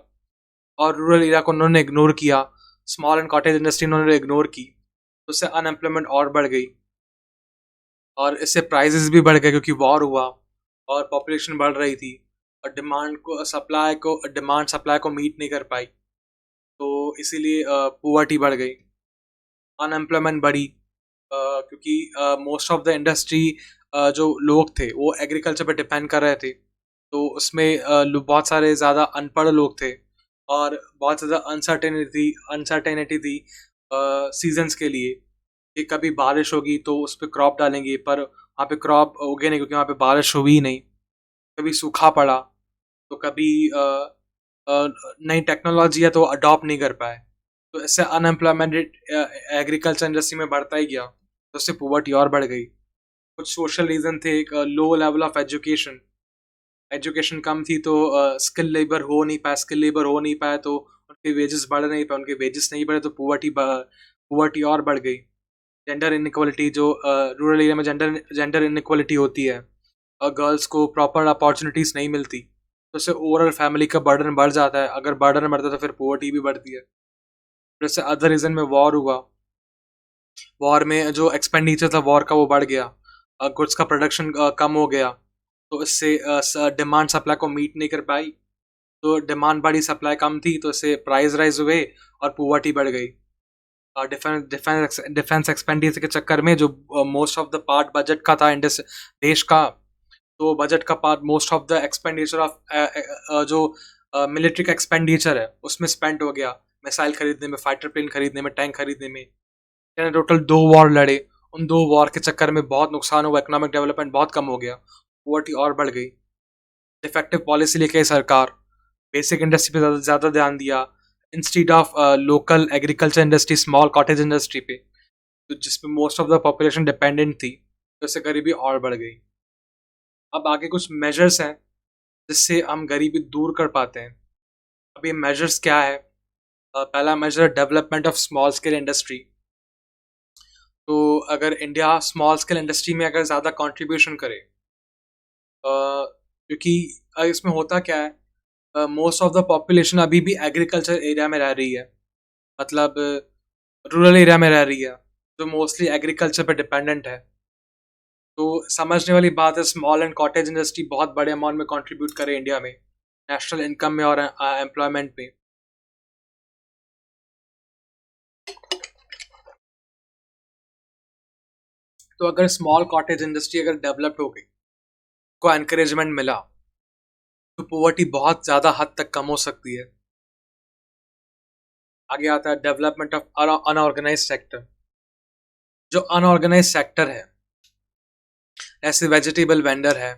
और रूरल एरिया को उन्होंने इग्नोर किया, स्मॉल एंड कॉटेज इंडस्ट्री उन्होंने इग्नोर की, तो उससे अनएम्प्लॉयमेंट और बढ़ गई, और इससे प्राइजेस भी बढ़ गए क्योंकि वॉर हुआ और पॉपुलेशन बढ़ रही थी, और डिमांड सप्लाई को मीट नहीं कर पाई, तो इसीलिए पुअर्टी बढ़ गई, अनएम्प्लॉयमेंट बढ़ी, क्योंकि मोस्ट ऑफ द इंडस्ट्री जो लोग थे वो एग्रीकल्चर पे डिपेंड कर रहे थे, तो उसमें बहुत सारे ज़्यादा अनपढ़ लोग थे, और बहुत ज़्यादा अनसर्टेनिटी थी सीजन्स के लिए, कि कभी बारिश होगी तो उस पर क्रॉप डालेंगे, पर वहाँ पे क्रॉप उगे नहीं क्योंकि वहाँ पे बारिश हुई ही नहीं, कभी सूखा पड़ा, तो कभी नई टेक्नोलॉजी है तो अडॉप्ट नहीं कर पाए, तो इससे अनएम्प्लॉयमेंट एग्रीकल्चर इंडस्ट्री में बढ़ता ही गया, तो उससे पुअर्टी और बढ़ गई। कुछ सोशल रीज़न थे, एक low level of education, education कम थी तो स्किल लेबर हो नहीं पाया, तो उनके वेजेस बढ़ नहीं पाए, उनके वेजेस नहीं बढ़े तो पुअर्टी और बढ़ गई। जेंडर इनइक्वालिटी, जो रूरल एरिया में जेंडर इनइक्वालिटी होती है, और गर्ल्स को प्रॉपर अपॉर्चुनिटीज़ नहीं मिलती, तो उससे ओवरऑल फैमिली का बर्डन बढ़ जाता है। अगर बर्डन बढ़ता है तो फिर पुअर्टी भी बढ़ती है। जैसे अदर रीज़न में वॉर हुआ, वॉर में जो एक्सपेंडिचर था वॉर का वो बढ़ गया, गुड्स का प्रोडक्शन कम हो गया, तो इससे डिमांड सप्लाई को मीट नहीं कर पाई, तो डिमांड बढ़ी सप्लाई कम थी, तो इससे प्राइस राइज हुए और पुअर्टी बढ़ गई। डिफेंस एक्सपेंडिचर के चक्कर में जो most of the part budget का था देश का, तो बजट का part most of the expenditure of जो मिलिट्री का एक्सपेंडिचर है उसमें स्पेंड हो गया, मिसाइल खरीदने में, फाइटर प्लेन खरीदने में, टैंक खरीदने में। टोटल 2 वॉर लड़े, उन 2 वॉर के चक्कर में बहुत नुकसान हुआ, इकोनॉमिक डेवलपमेंट बहुत कम हो गया, पॉवर्टी और बढ़ गई। इफेक्टिव पॉलिसी लेके सरकार बेसिक इंडस्ट्री पे ज़्यादा ध्यान दिया instead of local agriculture industry, small cottage industry पे, तो जिसपे most of the population dependent थी, तो इससे गरीबी और बढ़ गई। अब आगे कुछ मेजर्स हैं जिससे हम गरीबी दूर कर पाते हैं। अब ये मेजर्स क्या है? पहला major development of small scale industry. तो अगर इंडिया स्मॉल स्केल इंडस्ट्री में अगर ज़्यादा कंट्रीब्यूशन करे, क्योंकि इसमें होता क्या है, मोस्ट ऑफ द पॉपुलेशन अभी भी एग्रीकल्चर एरिया में रह रही है, मतलब रूरल एरिया में रह रही है, जो मोस्टली एग्रीकल्चर पे डिपेंडेंट है। तो समझने वाली बात है, स्मॉल एंड कॉटेज इंडस्ट्री बहुत बड़े अमाउंट में कंट्रीब्यूट करे इंडिया में, नेशनल इनकम में और एम्प्लॉयमेंट में। तो अगर स्मॉल कॉटेज इंडस्ट्री अगर डेवलप हो गई, को एनकरेजमेंट मिला, तो पोवर्टी बहुत ज़्यादा हद तक कम हो सकती है। आगे आता है डेवलपमेंट ऑफ अनऑर्गेनाइज सेक्टर। जो अनऑर्गेनाइज सेक्टर है, ऐसे वेजिटेबल वेंडर है,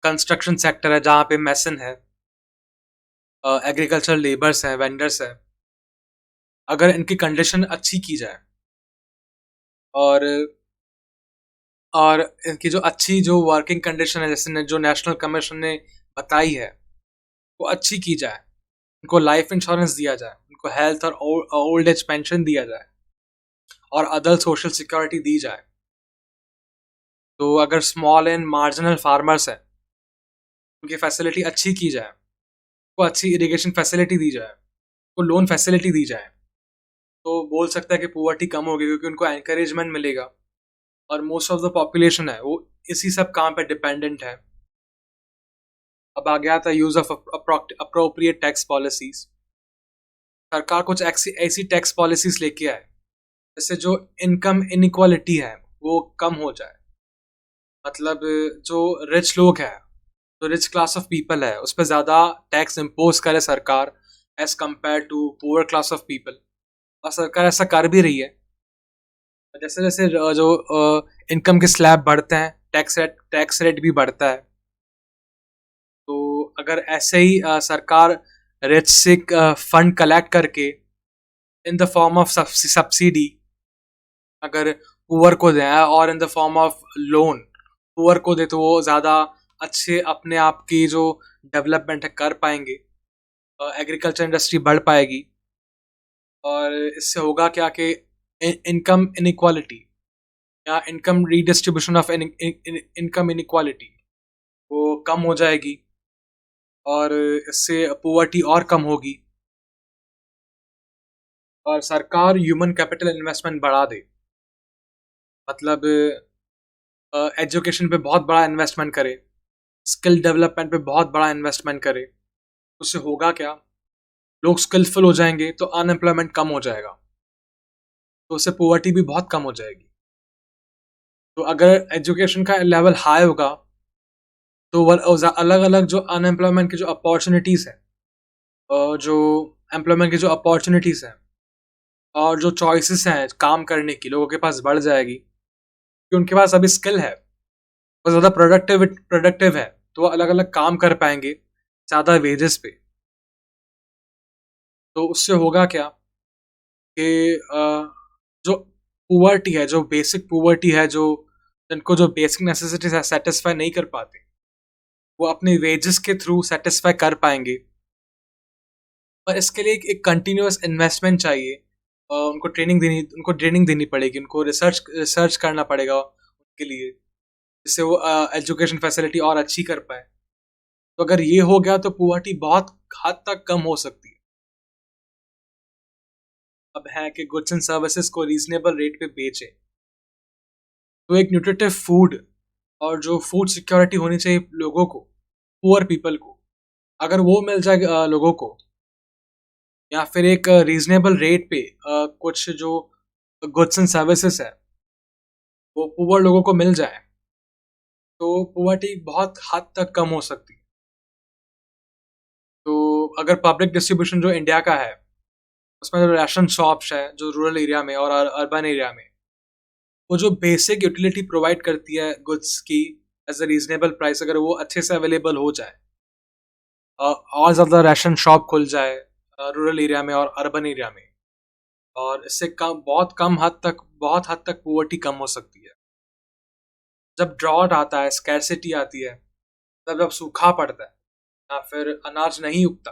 कंस्ट्रक्शन सेक्टर है जहाँ पे मैसन है, एग्रीकल्चर लेबर्स हैं, वेंडर्स हैं, अगर इनकी कंडीशन अच्छी की जाए और इनकी जो अच्छी जो वर्किंग कंडीशन है, जैसे जो नेशनल कमीशन ने बताई है, वो अच्छी की जाए, उनको लाइफ इंश्योरेंस दिया जाए, उनको हेल्थ और ओल्ड एज पेंशन दिया जाए और अदर सोशल सिक्योरिटी दी जाए, तो अगर स्मॉल एंड मार्जिनल फार्मर्स हैं, उनकी फैसिलिटी अच्छी की जाए, उनको अच्छी इरिगेशन फैसिलिटी दी जाए, उनको लोन फैसिलिटी दी जाए, तो बोल सकता है कि पुअर्टी कम होगी, क्योंकि उनको एनकरेजमेंट मिलेगा और मोस्ट ऑफ द पॉपुलेशन है वो इसी सब काम पे डिपेंडेंट है। अब आ गया था use of appropriate tax policies. सरकार कुछ ऐसी टैक्स पॉलिसीज लेके आए जैसे जो इनकम इनइक्वालिटी है वो कम हो जाए, मतलब जो रिच लोग हैं, जो रिच क्लास ऑफ पीपल है, उस पर ज़्यादा टैक्स इम्पोज करे सरकार as compare to poor class of people. और सरकार ऐसा कर भी रही है। जैसे जैसे जो इनकम के स्लैब बढ़ते हैं, टैक्स रेट भी बढ़ता है। तो अगर ऐसे ही सरकार रिच से फंड कलेक्ट करके in the form of subsidy अगर पुअर को दें और in the form of loan poor को दे, तो वो ज़्यादा अच्छे अपने आप की जो डेवलपमेंट है कर पाएंगे, एग्रीकल्चर इंडस्ट्री बढ़ पाएगी। और इससे होगा क्या कि इनकम इनइक्वालिटी या income redistribution of income inequality वो कम हो जाएगी और इससे पुअर्टी और कम होगी। और सरकार ह्यूमन कैपिटल इन्वेस्टमेंट बढ़ा दे, मतलब एजुकेशन पे बहुत बड़ा इन्वेस्टमेंट करे, स्किल डेवलपमेंट पे बहुत बड़ा इन्वेस्टमेंट करे। उससे होगा क्या, लोग स्किलफुल हो जाएंगे तो अनएम्प्लॉयमेंट कम हो जाएगा, तो उससे पुअर्टी भी बहुत कम हो जाएगी। तो अगर एजुकेशन का लेवल हाई होगा तो अलग अलग जो अनएम्प्लॉयमेंट की जो अपॉर्चुनिटीज़ है, जो एम्प्लॉयमेंट की जो अपॉर्चुनिटीज़ हैं और जो चॉइसेस हैं काम करने की, लोगों के पास बढ़ जाएगी, क्योंकि उनके पास अभी स्किल है, वो ज़्यादा प्रोडक्टिव है, तो वो अलग अलग काम कर पाएंगे ज़्यादा वेजेस पे। तो उससे होगा क्या कि जो पुअर्टी है, जो बेसिक पुअर्टी है, जो जिनको जो बेसिक नेसेसिटीज है सेटिस्फाई नहीं कर पाते, वो अपने वेजेस के थ्रू सेटिस्फाई कर पाएंगे। पर इसके लिए एक कंटिन्यूअस इन्वेस्टमेंट चाहिए, उनको ट्रेनिंग देनी पड़ेगी, उनको रिसर्च करना पड़ेगा उनके लिए, जिससे वो एजुकेशन फैसिलिटी और अच्छी कर पाए। तो अगर ये हो गया तो पुअर्टी बहुत हद तक कम हो सकती है। अब है कि गुड्स एंड सर्विसेज को रीजनेबल रेट पे बेचे, तो एक न्यूट्रिटिव फूड और जो फूड सिक्योरिटी होनी चाहिए लोगों को, पुअर पीपल को, अगर वो मिल जाए लोगों को, या फिर एक रीजनेबल रेट पे कुछ जो गुड्स एंड सर्विसेज है वो पुअर लोगों को मिल जाए, तो पुअर्टी बहुत हद तक कम हो सकती है। तो अगर पब्लिक डिस्ट्रीब्यूशन जो इंडिया का है, उसमें जो राशन शॉप्स है जो रूरल एरिया में और अर्बन एरिया में, वो जो बेसिक यूटिलिटी प्रोवाइड करती है गुड्स की एज अ रीजनेबल प्राइस, अगर वो अच्छे से अवेलेबल हो जाए, और ज़्यादा राशन शॉप खुल जाए रूरल एरिया में और अर्बन एरिया में, और इससे बहुत हद तक पुअर्टी कम हो सकती है। जब ड्रॉट आता है, स्कैरसिटी आती है, तब जब सूखा पड़ता है या फिर अनाज नहीं उगता,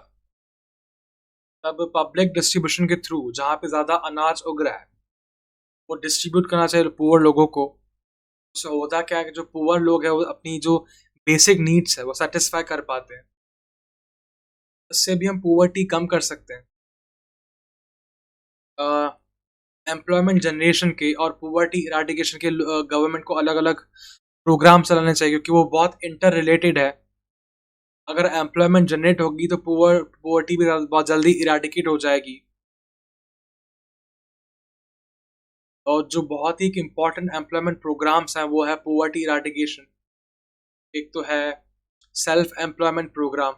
तब पब्लिक डिस्ट्रीब्यूशन के थ्रू जहाँ पे ज़्यादा अनाज उग रहा है वो डिस्ट्रीब्यूट करना चाहिए पुअर लोगों को। उससे होता क्या है कि जो पुअर लोग हैं वो अपनी जो बेसिक नीड्स है वो सेटिस्फाई कर पाते हैं। इससे भी हम पुअर्टी कम कर सकते हैं। एम्प्लॉयमेंट जनरेशन के और पुअर्टी इराडिकेशन के गवर्नमेंट को अलग अलग प्रोग्राम चलाने चाहिए, क्योंकि वो बहुत इंटर रिलेटेड है। अगर एम्प्लॉयमेंट जनरेट होगी तो पुअर्टी भी बहुत जल्दी इराडिकेट हो जाएगी। और जो बहुत ही इम्पोर्टेंट एम्प्लॉयमेंट प्रोग्राम्स हैं वो है पुअर्टी इराडिकेशन। एक तो है सेल्फ एम्प्लॉयमेंट प्रोग्राम,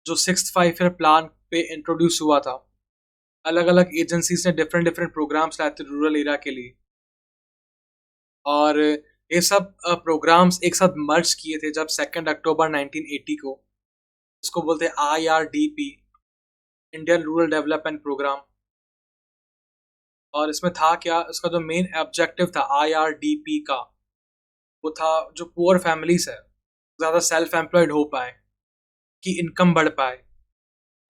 जो 6th 5 ईयर प्लान पे इंट्रोड्यूस हुआ था। अलग अलग एजेंसीज ने डिफरेंट डिफरेंट प्रोग्राम्स लाए थे रूरल एरिया के लिए, और ये सब प्रोग्राम्स एक साथ मर्ज किए थे जब 2 अक्टूबर 1980 को। इसको बोलते हैं IRDP, Indian rural development programme. और इसमें था क्या, इसका जो मेन ऑब्जेक्टिव था IRDP का, वो था जो पुअर फैमिलीज है ज़्यादा सेल्फ एम्प्लॉयड हो पाए, कि इनकम बढ़ पाए,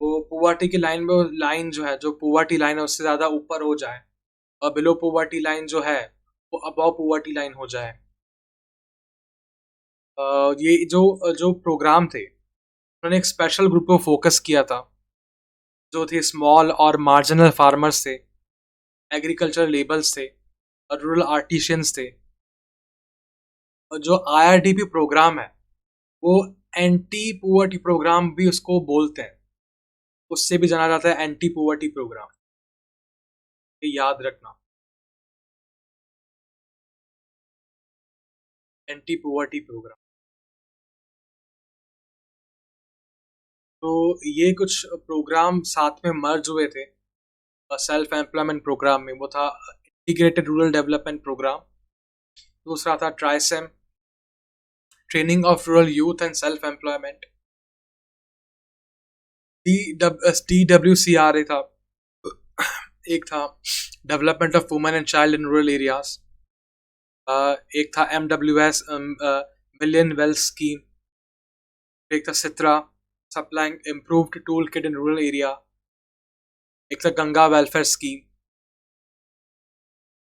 वो पुअर्टी की लाइन में लाइन जो है, जो पुअर्टी लाइन है उससे ज़्यादा ऊपर हो जाए, और बिलो पुअर्टी लाइन जो है वो अबव पुअर्टी लाइन हो जाए। ये जो जो प्रोग्राम थे उन्होंने एक स्पेशल ग्रुप को फोकस किया था, जो थे स्मॉल और मार्जिनल फार्मर्स थे, एग्रीकल्चर लेबर्स थे, और रूरल आर्टिशियंस थे। और जो IRDP प्रोग्राम है वो एंटी पुअर्टी प्रोग्राम भी उसको बोलते हैं, उससे भी जाना जाता है एंटी पुअर्टी प्रोग्राम। ये याद रखना, एंटी पुअर्टी प्रोग्राम। तो ये कुछ प्रोग्राम साथ में मर्ज हुए थे सेल्फ एम्प्लॉयमेंट प्रोग्राम में। वो था इंटीग्रेटेड रूरल डेवलपमेंट प्रोग्राम, दूसरा था TRYSEM, training of rural youth and self employment. TWCRA था, एक था development of women and child in rural areas, एक था MWS मिलियन वेल्थ स्कीम, एक था SITRA supplying improved tool kit in rural area, एक था गंगा वेलफेयर स्कीम।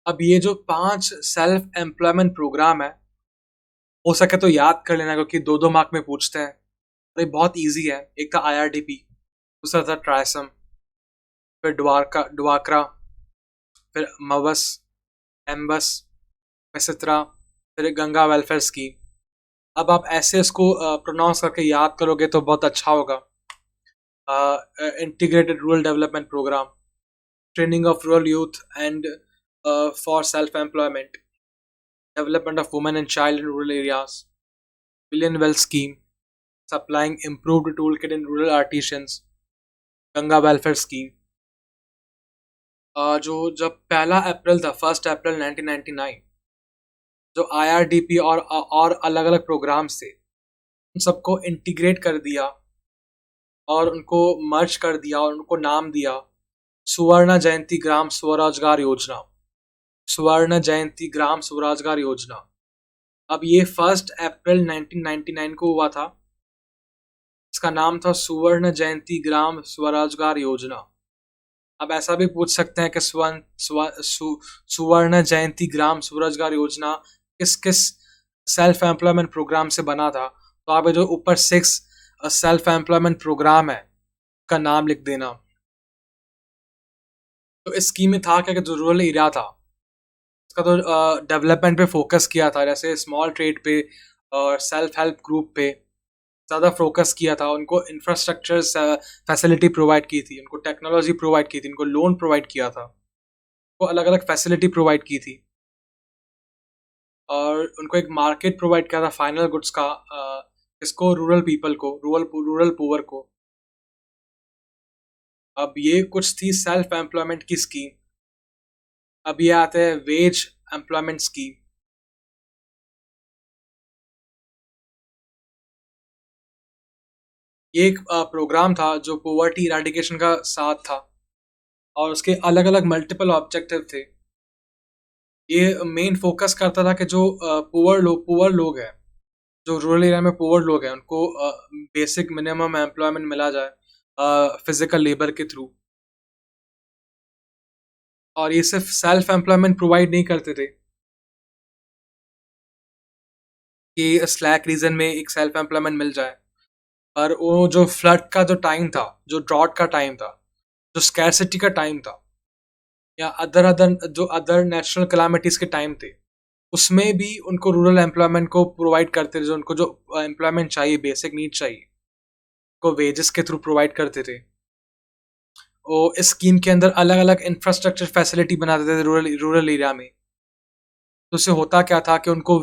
अब ये जो 5 सेल्फ एम्प्लॉयमेंट प्रोग्राम है, हो सके तो याद कर लेना, क्योंकि 2-2 मार्क में पूछते हैं। तो ये बहुत इजी है। एक था IRDP, दूसरा था ट्राइसम, फिर डुआकरा, फिर मवस, एम्बस, मिसित्रा, फिर गंगा वेलफेयर स्कीम। अब आप ऐसे इसको प्रोनाउंस करके याद करोगे तो बहुत अच्छा होगा। Integrated rural development programme, training of rural youth and for self employment, development of women and child in rural areas, Million Well Scheme, supplying improved toolkit in rural artisans, Ganga welfare scheme. जो जब 1 अप्रैल था, 1 अप्रैल 1999, जो IRDP और अलग अलग programmes थे उन सबको इंटीग्रेट कर दिया और उनको मर्ज कर दिया और उनको नाम दिया सुवर्ण जयंती ग्राम स्वरोजगार योजना। स्वर्ण जयंती ग्राम स्वरोजगार योजना। अब ये 1 अप्रैल 1999 को हुआ था। इसका नाम था सुवर्ण जयंती ग्राम स्वरोजगार योजना। अब ऐसा भी पूछ सकते हैं कि सुवर्ण जयंती ग्राम स्वरोजगार योजना किस किस सेल्फ एम्प्लॉयमेंट प्रोग्राम से बना था। तो आप जो ऊपर 6 सेल्फ एम्प्लॉयमेंट प्रोग्राम है का नाम लिख देना। तो इस स्कीम में था क्या कि जो रूरल एरिया था इसका तो डेवलपमेंट पे फोकस किया था, जैसे स्मॉल ट्रेड पे और सेल्फ हेल्प ग्रुप पे ज़्यादा फोकस किया था। उनको इंफ्रास्ट्रक्चर फैसिलिटी प्रोवाइड की थी, उनको टेक्नोलॉजी प्रोवाइड की थी, उनको लोन प्रोवाइड किया था, उनको अलग अलग फैसिलिटी प्रोवाइड की थी, और उनको एक मार्केट प्रोवाइड किया था फाइनल गुड्स का, इसको रूरल पीपल को, रूरल पुअर को। अब ये कुछ थी सेल्फ एम्प्लॉयमेंट की स्कीम। अब ये आते हैं वेज एम्प्लॉयमेंट स्कीम। ये एक प्रोग्राम था जो पोवर्टी इराडिकेशन का साथ था, और उसके अलग अलग मल्टीपल ऑब्जेक्टिव थे। ये मेन फोकस करता था कि जो पुअर लोग हैं, जो रूरल एरिया में पुअर लोग हैं, उनको बेसिक मिनिमम एम्प्लॉयमेंट मिला जाए फिजिकल लेबर के थ्रू। और ये सिर्फ सेल्फ एम्प्लॉयमेंट प्रोवाइड नहीं करते थे कि स्लैक रीजन में एक सेल्फ एम्प्लॉयमेंट मिल जाए, पर वो जो फ्लड का जो टाइम था, जो ड्रॉट का टाइम था, जो स्कैरसिटी का टाइम था, या अदर अदर जो अदर नेचुरल कैलामिटीज के टाइम थे, उसमें भी उनको रूरल एम्प्लॉयमेंट को प्रोवाइड करते थे। जो उनको जो एम्प्लॉयमेंट चाहिए, बेसिक नीड चाहिए, को वेजेस के थ्रू प्रोवाइड करते थे। वो इस स्कीम के अंदर अलग अलग इंफ्रास्ट्रक्चर फैसिलिटी बनाते थे रूरल रूरल एरिया में। तो उससे होता क्या था कि उनको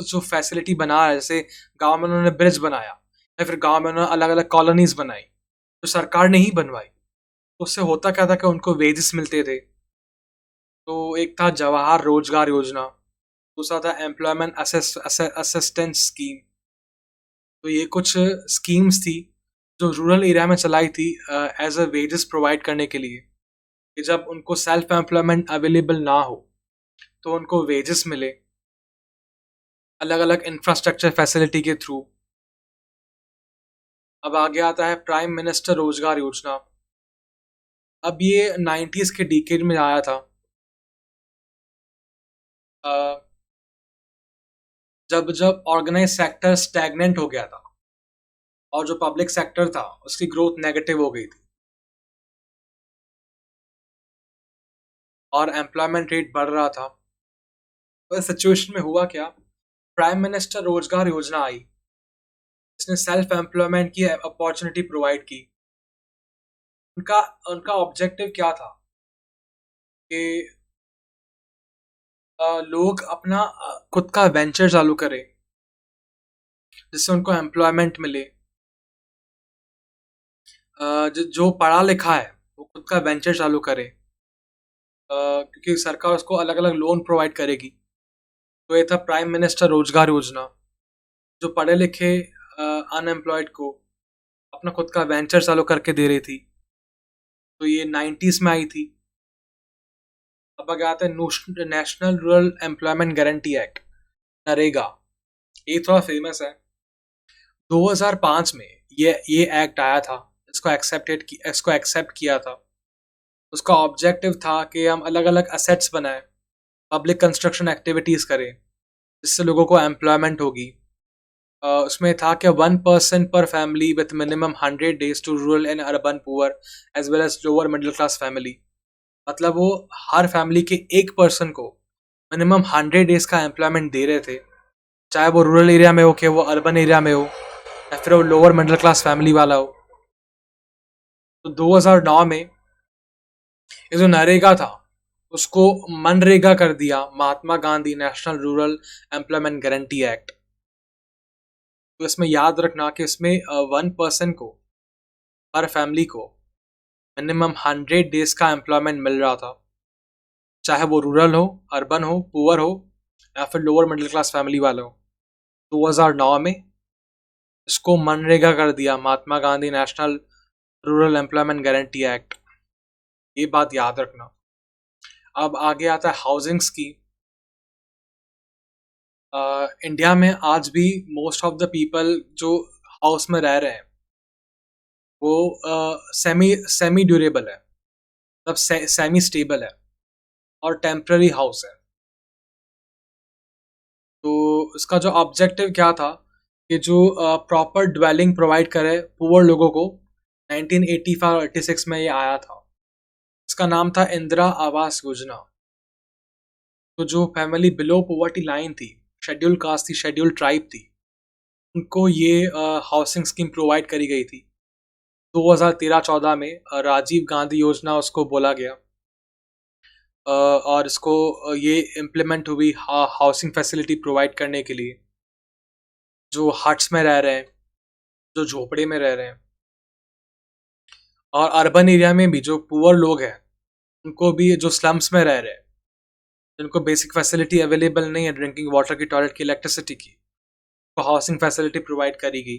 जो फैसिलिटी बना है, जैसे गांव में उन्होंने ब्रिज बनाया, या फिर गांव में उन्होंने अलग अलग कॉलोनीज बनाई जो सरकार ने ही बनवाई, तो उससे होता क्या था कि उनको वेजेस मिलते थे। तो एक था जवाहर रोजगार योजना, दूसरा था एम्प्लॉयमेंट असिस्टेंस स्कीम। तो ये कुछ स्कीम्स थी जो रूरल एरिया में चलाई थी एज अ वेजेस प्रोवाइड करने के लिए, कि जब उनको सेल्फ एम्प्लॉयमेंट अवेलेबल ना हो तो उनको वेजेस मिले अलग अलग इंफ्रास्ट्रक्चर फैसिलिटी के थ्रू। अब आगे आता है प्राइम मिनिस्टर रोजगार योजना। अब ये 90s के डिकेड में आया था, अ, जब जब ऑर्गेनाइज सेक्टर स्टैग्नेंट हो गया था और जो पब्लिक सेक्टर था उसकी ग्रोथ नेगेटिव हो गई थी और एम्प्लॉयमेंट रेट बढ़ रहा था। तो इस सिचुएशन में हुआ क्या, प्राइम मिनिस्टर रोजगार योजना आई, इसने सेल्फ एम्प्लॉयमेंट की अपॉर्चुनिटी प्रोवाइड की। उनका उनका ऑब्जेक्टिव क्या था कि लोग अपना खुद का वेंचर चालू करें जिससे उनको एम्प्लॉयमेंट मिले। जो पढ़ा लिखा है वो खुद का वेंचर चालू करे, क्योंकि सरकार उसको अलग अलग लोन प्रोवाइड करेगी। तो ये था प्राइम मिनिस्टर रोजगार योजना, जो पढ़े लिखे अनएम्प्लॉयड को अपना खुद का वेंचर चालू करके दे रही थी। तो ये 90s में आई थी। अब आगे आते हैं national rural employment guarantee act, NREGA. ये थोड़ा फेमस है। 2005 में ये एक्ट आया था, इसको एक्सेप्ट किया था। उसका ऑब्जेक्टिव था कि हम अलग अलग असेट्स बनाएं, पब्लिक कंस्ट्रक्शन एक्टिविटीज़ करें जिससे लोगों को एम्प्लॉयमेंट होगी। उसमें था कि 1% पर family with minimum 100 days to rural and urban poor as well as lower middle class family. मतलब वो हर फैमिली के एक पर्सन को मिनिमम 100 days का एम्प्लॉयमेंट दे रहे थे, चाहे वो रूरल एरिया में हो, कि वो अर्बन एरिया में हो, या फिर वो लोअर मिडिल क्लास फैमिली वाला हो। तो 2009 में ये जो नरेगा था उसको मनरेगा कर दिया, Mahatma Gandhi national rural employment guarantee act. तो इसमें याद रखना कि इसमें 1% को, हर फैमिली को मिनिमम 100 days का एम्प्लॉयमेंट मिल रहा था, चाहे वो रूरल हो, अर्बन हो, पुअर हो, या फिर लोअर मिडिल क्लास फैमिली वाला हो। 2009 में इसको मनरेगा कर दिया, Mahatma Gandhi national rural employment guarantee act. ये बात याद रखना। अब आगे आता है हाउसिंग स्कीम। इंडिया में आज भी मोस्ट ऑफ द पीपल जो हाउस में रह रहे हैं वो सेमी सेमी ड्यूरेबल है, मतलब सेमी स्टेबल है और टेम्पररी हाउस है। तो इसका जो ऑब्जेक्टिव क्या था कि जो प्रॉपर ड्वेलिंग प्रोवाइड करे पुअर लोगों को। 1985-86 में ये आया था। इसका नाम था इंदिरा आवास योजना। तो जो फैमिली बिलो पॉवर्टी लाइन थी, शेड्यूल कास्ट थी, शेड्यूल ट्राइब थी, उनको ये हाउसिंग स्कीम प्रोवाइड करी गई थी। 2013-14 में राजीव गांधी योजना उसको बोला गया। और इसको ये इम्प्लीमेंट हुई हाउसिंग फैसिलिटी प्रोवाइड करने के लिए जो हट्स में रह रहे हैं, जो झोपड़े में रह रहे हैं। और अर्बन एरिया में भी जो पुअर लोग हैं उनको भी, जो स्लम्स में रह रहे हैं, जिनको बेसिक फैसिलिटी अवेलेबल नहीं है, ड्रिंकिंग वाटर की, टॉयलेट की, इलेक्ट्रिसिटी की, तो हाउसिंग फैसिलिटी प्रोवाइड करी गई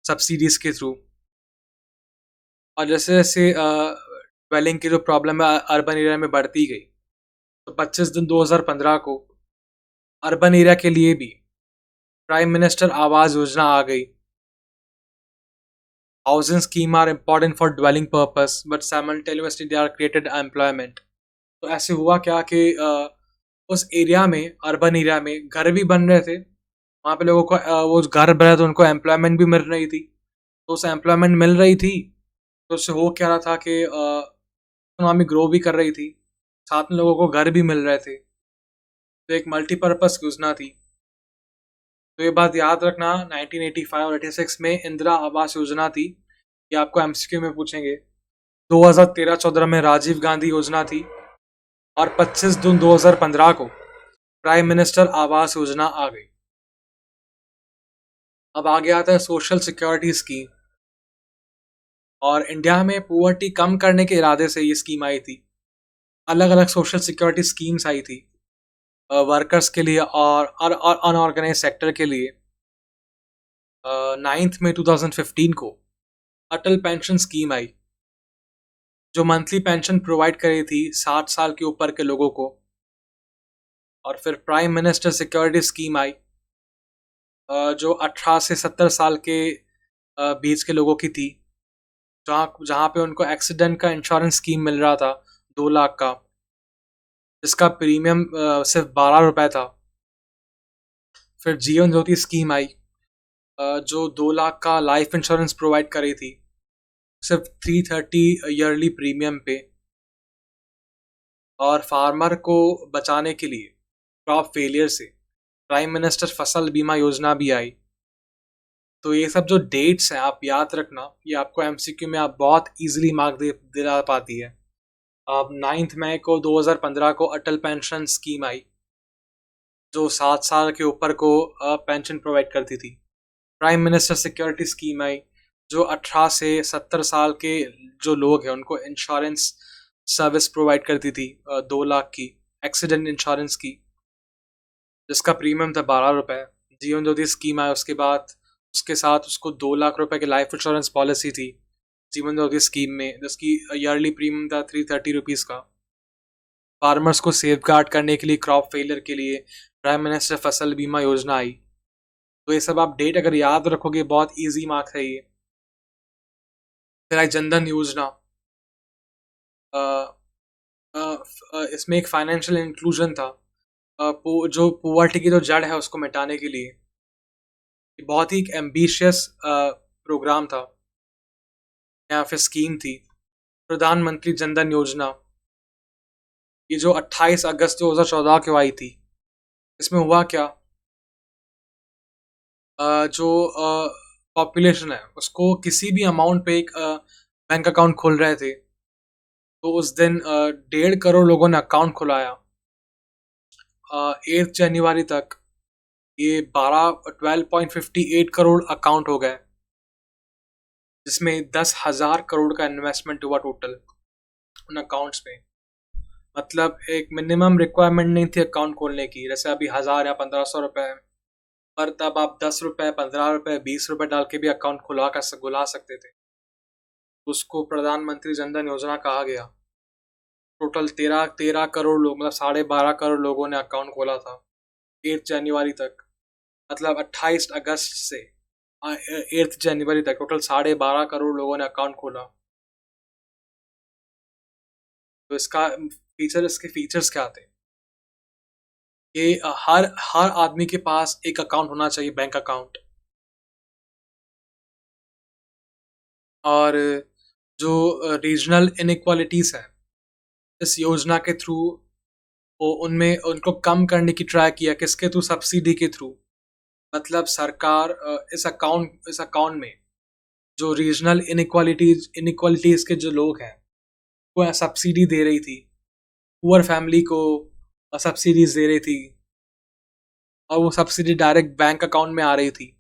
सब्सिडीज के थ्रू। और जैसे जैसे ड्वेलिंग की जो प्रॉब्लम है अर्बन एरिया में बढ़ती गई, तो 25 दिन 2015 को अर्बन एरिया के लिए भी प्राइम मिनिस्टर आवास योजना आ गई। Housing scheme are important for dwelling purpose, but simultaneously they are created employment. तो ऐसे हुआ क्या कि उस एरिया में, अर्बन एरिया में घर भी बन रहे थे। वहाँ पे लोगों को वो घर बन रहे तो उनको एम्प्लॉयमेंट भी मिल रही थी। तो उसे एम्प्लॉयमेंट मिल रही थी, तो उससे हो क्या रहा था कि इकोनॉमी ग्रो भी कर रही थी, साथ में लोगों को घर भी मिल रहे थे। तो एक मल्टीपर्पज़ योजना थी। तो ये बात याद रखना, 1985 और 86 में इंदिरा आवास योजना थी। ये आपको एमसीक्यू में पूछेंगे। 2013-14 में राजीव गांधी योजना थी और 25 जून 2015 को प्राइम मिनिस्टर आवास योजना आ गई। अब आगे आता है सोशल सिक्योरिटी स्कीम। और इंडिया में पुअर्टी कम करने के इरादे से ये स्कीम आई थी। अलग अलग सोशल सिक्योरिटी स्कीम्स आई थी वर्कर्स के लिए और अनऑर्गेनाइज सेक्टर के लिए। 9 मई 2015 को अटल पेंशन स्कीम आई, जो मंथली पेंशन प्रोवाइड करी थी 60 साल के ऊपर के लोगों को। और फिर प्राइम मिनिस्टर सिक्योरिटी स्कीम आई, जो 18 से 70 साल के बीच के लोगों की थी, जहाँ जहाँ पे उनको एक्सीडेंट का इंश्योरेंस स्कीम मिल रहा था 2 लाख का, जिसका प्रीमियम सिर्फ 12 रुपए था। फिर जीवन ज्योति स्कीम आई, जो 2 लाख का लाइफ इंश्योरेंस प्रोवाइड करी थी सिर्फ 330 ईयरली प्रीमियम पे। और फार्मर को बचाने के लिए क्रॉप फेलियर से प्राइम मिनिस्टर फसल बीमा योजना भी आई। तो ये सब जो डेट्स हैं आप याद रखना, ये आपको एमसीक्यू में आप बहुत इजीली मार्क दिला पाती है। अब 9 मई को 2015 को अटल पेंशन स्कीम आई, जो 60 साल के ऊपर को पेंशन प्रोवाइड करती थी। प्राइम मिनिस्टर सिक्योरिटी स्कीम आई, जो 18 से 70 साल के जो लोग हैं उनको इंश्योरेंस सर्विस प्रोवाइड करती थी 2 लाख की एक्सीडेंट इंश्योरेंस की, जिसका प्रीमियम था 12 रुपए। जीवन ज्योति स्कीम आई उसके बाद, उसके साथ उसको 2 लाख रुपए की लाइफ इंश्योरेंस पॉलिसी थी जीवन ज्योति स्कीम में, जिसकी ईयरली प्रीमियम था 330 रुपीज़ का। फार्मर्स को सेफ गार्ड करने के लिए क्रॉप फेलियर के लिए प्राइम मिनिस्टर फसल बीमा योजना आई। तो ये सब आप डेट अगर याद रखोगे बहुत इजी मार्क्स है ये। फिर आई जनधन योजना। इसमें एक फाइनेंशियल इंक्लूजन था, जो पुअर्टी की जो जड़ है उसको मिटाने के लिए। ये बहुत ही एक एम्बिशियस प्रोग्राम था या फिर स्कीम थी। प्रधानमंत्री जनधन योजना, ये जो 28 अगस्त 2014 को आई थी। इसमें हुआ क्या, जो पॉपुलेशन है उसको किसी भी अमाउंट पे एक बैंक अकाउंट खोल रहे थे, तो उस दिन 1.5 करोड़ लोगों ने अकाउंट खुलाया। 8 जनवरी तक ये 12.58 करोड़ अकाउंट हो गए, जिसमें 10,000 करोड़ का इन्वेस्टमेंट हुआ टोटल उन अकाउंट्स में। मतलब एक मिनिमम रिक्वायरमेंट नहीं थी अकाउंट खोलने की, जैसे अभी 1000 या 1500 रुपए, पर तब आप 10 रुपए, 15 रुपए, 20 रुपए डाल के भी अकाउंट खुला सकते थे। उसको प्रधानमंत्री जनधन योजना कहा गया। टोटल 13 करोड़ लोग, मतलब 12.5 करोड़ लोगों ने अकाउंट खोला था 8 जनवरी तक। मतलब 28 अगस्त से 8 जनवरी तक टोटल 12.5 करोड़ लोगों ने अकाउंट खोला। तो इसके फीचर्स क्या थे, कि हर आदमी के पास एक अकाउंट होना चाहिए, बैंक अकाउंट। और जो रीजनल इनइक्वालिटीज़ हैं इस योजना के थ्रू, वो उनमें उनको कम करने की ट्राई किया। किसके थ्रू? सब्सिडी के थ्रू। मतलब सरकार इस अकाउंट में जो रीजनल इनइक्वालिटीज़ के जो लोग हैं वो सब्सिडी दे रही थी, पुअर फैमिली को सब्सिडीज दे रही थी, और वो सब्सिडी डायरेक्ट बैंक अकाउंट में आ रही थी।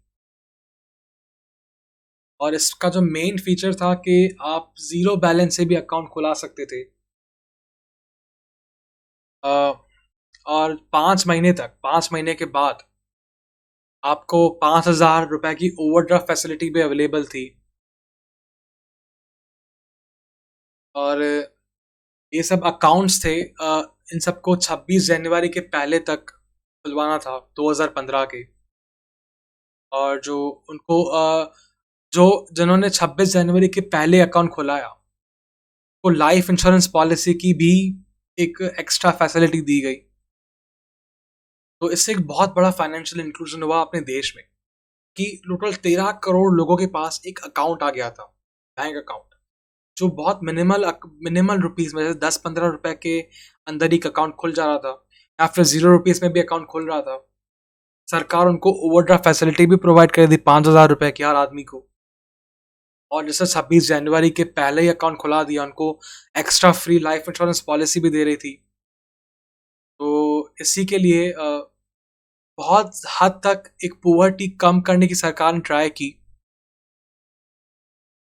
और इसका जो मेन फीचर था कि आप ज़ीरो बैलेंस से भी अकाउंट खुला सकते थे। और 5 महीने के बाद आपको 5,000 रुपए की ओवरड्राफ्ट फैसिलिटी भी अवेलेबल थी। और ये सब अकाउंट्स थे, इन सबको 26 जनवरी के पहले तक खुलवाना था 2015 के। और जो उनको जो जिन्होंने 26 जनवरी के पहले अकाउंट खुलाया, वो लाइफ इंश्योरेंस पॉलिसी की भी एक एक्स्ट्रा फैसिलिटी दी गई। तो इससे एक बहुत बड़ा फाइनेंशियल इंक्लूजन हुआ अपने देश में कि टोटल 13 करोड़ लोगों के पास एक अकाउंट आ गया था, बैंक अकाउंट, जो बहुत मिनिमल रुपीस में, जैसे 10-15 रुपए के अंदर ही अकाउंट खुल जा रहा था, या फिर 0 रुपीस में भी अकाउंट खुल रहा था। सरकार उनको ओवरड्राफ्ट फैसिलिटी भी प्रोवाइड कर दी 5,000 रुपए की हर आदमी को। और जैसे 26 जनवरी के पहले ही अकाउंट खुला दिया उनको, extra free life insurance policy भी दे रही थी। तो इसी के लिए बहुत हद तक एक पुअर्टी कम करने की सरकार ने ट्राई की,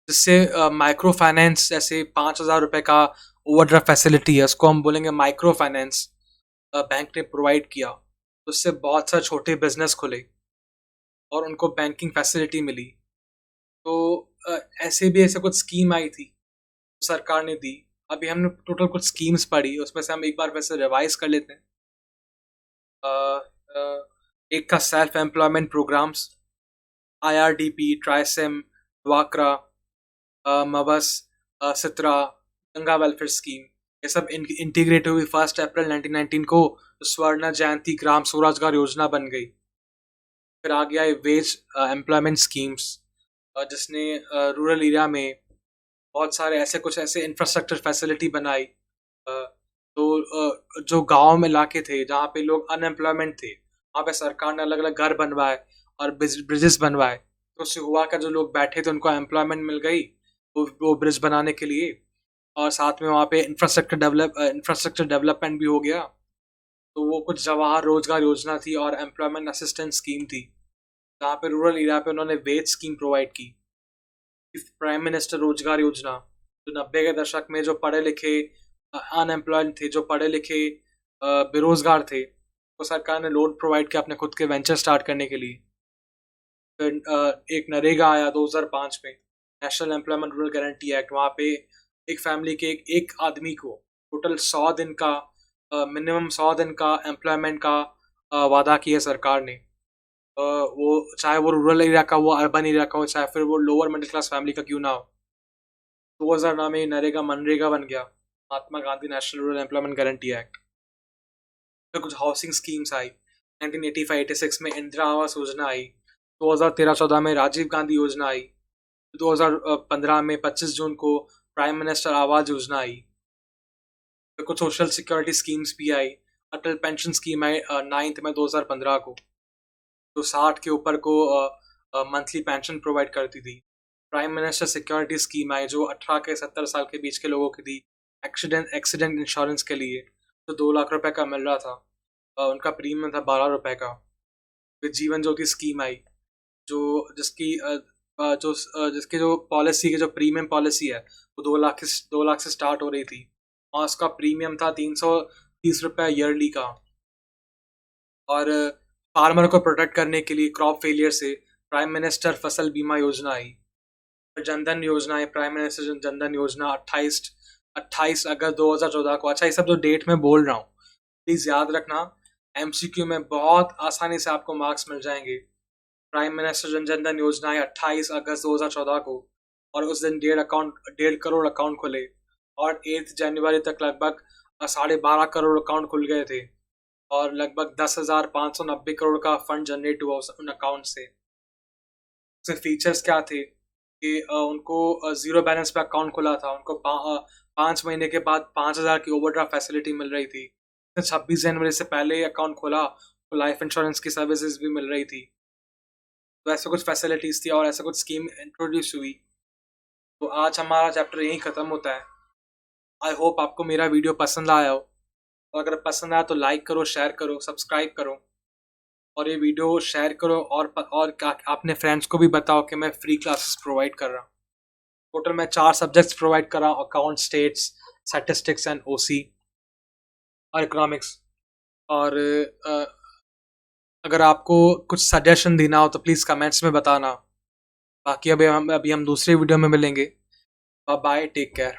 जिससे माइक्रो फाइनेंस, जैसे 5,000 रुपए का ओवरड्राफ्ट फैसिलिटी है, उसको हम बोलेंगे माइक्रो फाइनेंस, बैंक ने प्रोवाइड किया। तो उससे बहुत सारे छोटे बिजनेस खुले और उनको बैंकिंग फैसिलिटी मिली। तो ऐसे कुछ स्कीम आई थी तो सरकार ने दी। अभी हमने टोटल कुछ स्कीम्स पढ़ी, उसमें से हम एक बार वैसे रिवाइज कर लेते हैं। अ, अ, एक का self employment programs, IRDP, TRYSEM, ड्वाक्रा, मबस, सित्रा, गंगा वेलफेयर स्कीम, ये सब इंटीग्रेट हुई 1 अप्रैल 1919 को। तो स्वर्ण जयंती ग्राम स्वरोजगार योजना बन गई। फिर आ गया वेज एम्प्लॉयमेंट स्कीम्स, जिसने रूरल एरिया में बहुत सारे ऐसे इंफ्रास्ट्रक्चर फैसिलिटी बनाई। तो जो गांव में इलाके थे जहाँ पे लोग अनएम्प्लॉयमेंट थे, वहाँ पे सरकार ने अलग अलग घर बनवाए और ब्रिजेस बनवाए। तो उससे हुआ क्या, जो लोग बैठे थे उनको एम्प्लॉयमेंट मिल गई वो ब्रिज बनाने के लिए, और साथ में वहाँ पे इंफ्रास्ट्रक्चर डेवलपमेंट भी हो गया। तो वो कुछ जवाहर रोजगार योजना थी और एम्प्लॉयमेंट असिस्टेंस स्कीम थी, जहाँ पे रूरल एरिया पे उन्होंने वेज स्कीम प्रोवाइड की। प्राइम मिनिस्टर रोजगार योजना, जो 90 के दशक में जो पढ़े लिखे अनएम्प्लॉयड थे, जो पढ़े लिखे बेरोजगार थे, तो सरकार ने लोन प्रोवाइड किया अपने खुद के वेंचर स्टार्ट करने के लिए। फिर एक नरेगा आया 2005 में, national employment rural guarantee act. वहाँ पे एक फैमिली के एक आदमी को टोटल 100 दिन का, मिनिमम 100 दिन का एम्प्लॉयमेंट का वादा किया सरकार ने। वो चाहे वो रूरल एरिया का, वो अर्बन एरिया का हो, चाहे फिर वो लोअर मिडिल क्लास फैमिली का क्यों ना हो। 2009 में नरेगा मनरेगा बन गया, Mahatma Gandhi national rural employment guarantee act. फिर कुछ हाउसिंग स्कीम्स आई, 1985-86 में इंदिरा आवास योजना आई, 2013-14 में राजीव गांधी योजना आई, 2015 में 25 जून को प्राइम मिनिस्टर आवास योजना आई। फिर कुछ सोशल सिक्योरिटी स्कीम्स भी आई, अटल पेंशन स्कीम आई 9 में 2015 को, जो 60 के ऊपर को मंथली पेंशन प्रोवाइड करती थी। प्राइम मिनिस्टर सिक्योरिटी स्कीम आई, जो 18 के 70 साल के बीच के लोगों की थी, एक्सीडेंट इंश्योरेंस के लिए, तो 2 लाख रुपए का मिल रहा था। उनका प्रीमियम था 12 रुपए का। फिर जीवन ज्योति स्कीम आई, जो जिसकी जिसके जो पॉलिसी के जो प्रीमियम पॉलिसी है वो 2 लाख से स्टार्ट हो रही थी, और उसका प्रीमियम था 330 रुपये ईयरली का। और फार्मर को प्रोटेक्ट करने के लिए क्रॉप फेलियर से प्राइम मिनिस्टर फसल बीमा योजना आई। जनधन योजना है, प्राइम मिनिस्टर जनधन योजना 28 अगस्त 2014 को। अच्छा, ये सब जो डेट में बोल रहा हूँ प्लीज याद रखना, MCQ में बहुत आसानी से आपको मार्क्स मिल जाएंगे। प्राइम मिनिस्टर जनधन योजना है 28 अगस्त 2014 को, और उस दिन 1.5 करोड़ अकाउंट खुले, और 8 जनवरी तक लगभग 12.5 करोड़ अकाउंट खुल गए थे, और लगभग 10,590 करोड़ का फंड जनरेट हुआ उन अकाउंट से। उसके फीचर्स क्या थे कि उनको 0 बैलेंस पे अकाउंट खुला था, उनको 5 महीने के बाद 5,000 की ओवरड्राफ्ट फैसिलिटी मिल रही थी। 26 जनवरी से पहले अकाउंट खोला तो लाइफ इंश्योरेंस की सर्विसेज भी मिल रही थी। तो ऐसे कुछ फैसिलिटीज थी और ऐसा कुछ स्कीम इंट्रोड्यूस हुई। तो आज हमारा चैप्टर यहीं ख़त्म होता है। आई होप आपको मेरा वीडियो पसंद आया हो, और अगर पसंद आया तो लाइक करो, शेयर करो, सब्सक्राइब करो, और ये वीडियो शेयर करो, और अपने फ्रेंड्स को भी बताओ कि मैं फ्री क्लासेस प्रोवाइड कर रहा हूँ। टोटल मैं 4 सब्जेक्ट्स प्रोवाइड कर रहा हूँ, account, states, statistics and OC और इकोनॉमिक्स। और अगर आपको कुछ सजेशन देना हो तो प्लीज़ कमेंट्स में बताना। बाकी अभी हम दूसरे वीडियो में मिलेंगे। Bye, take care.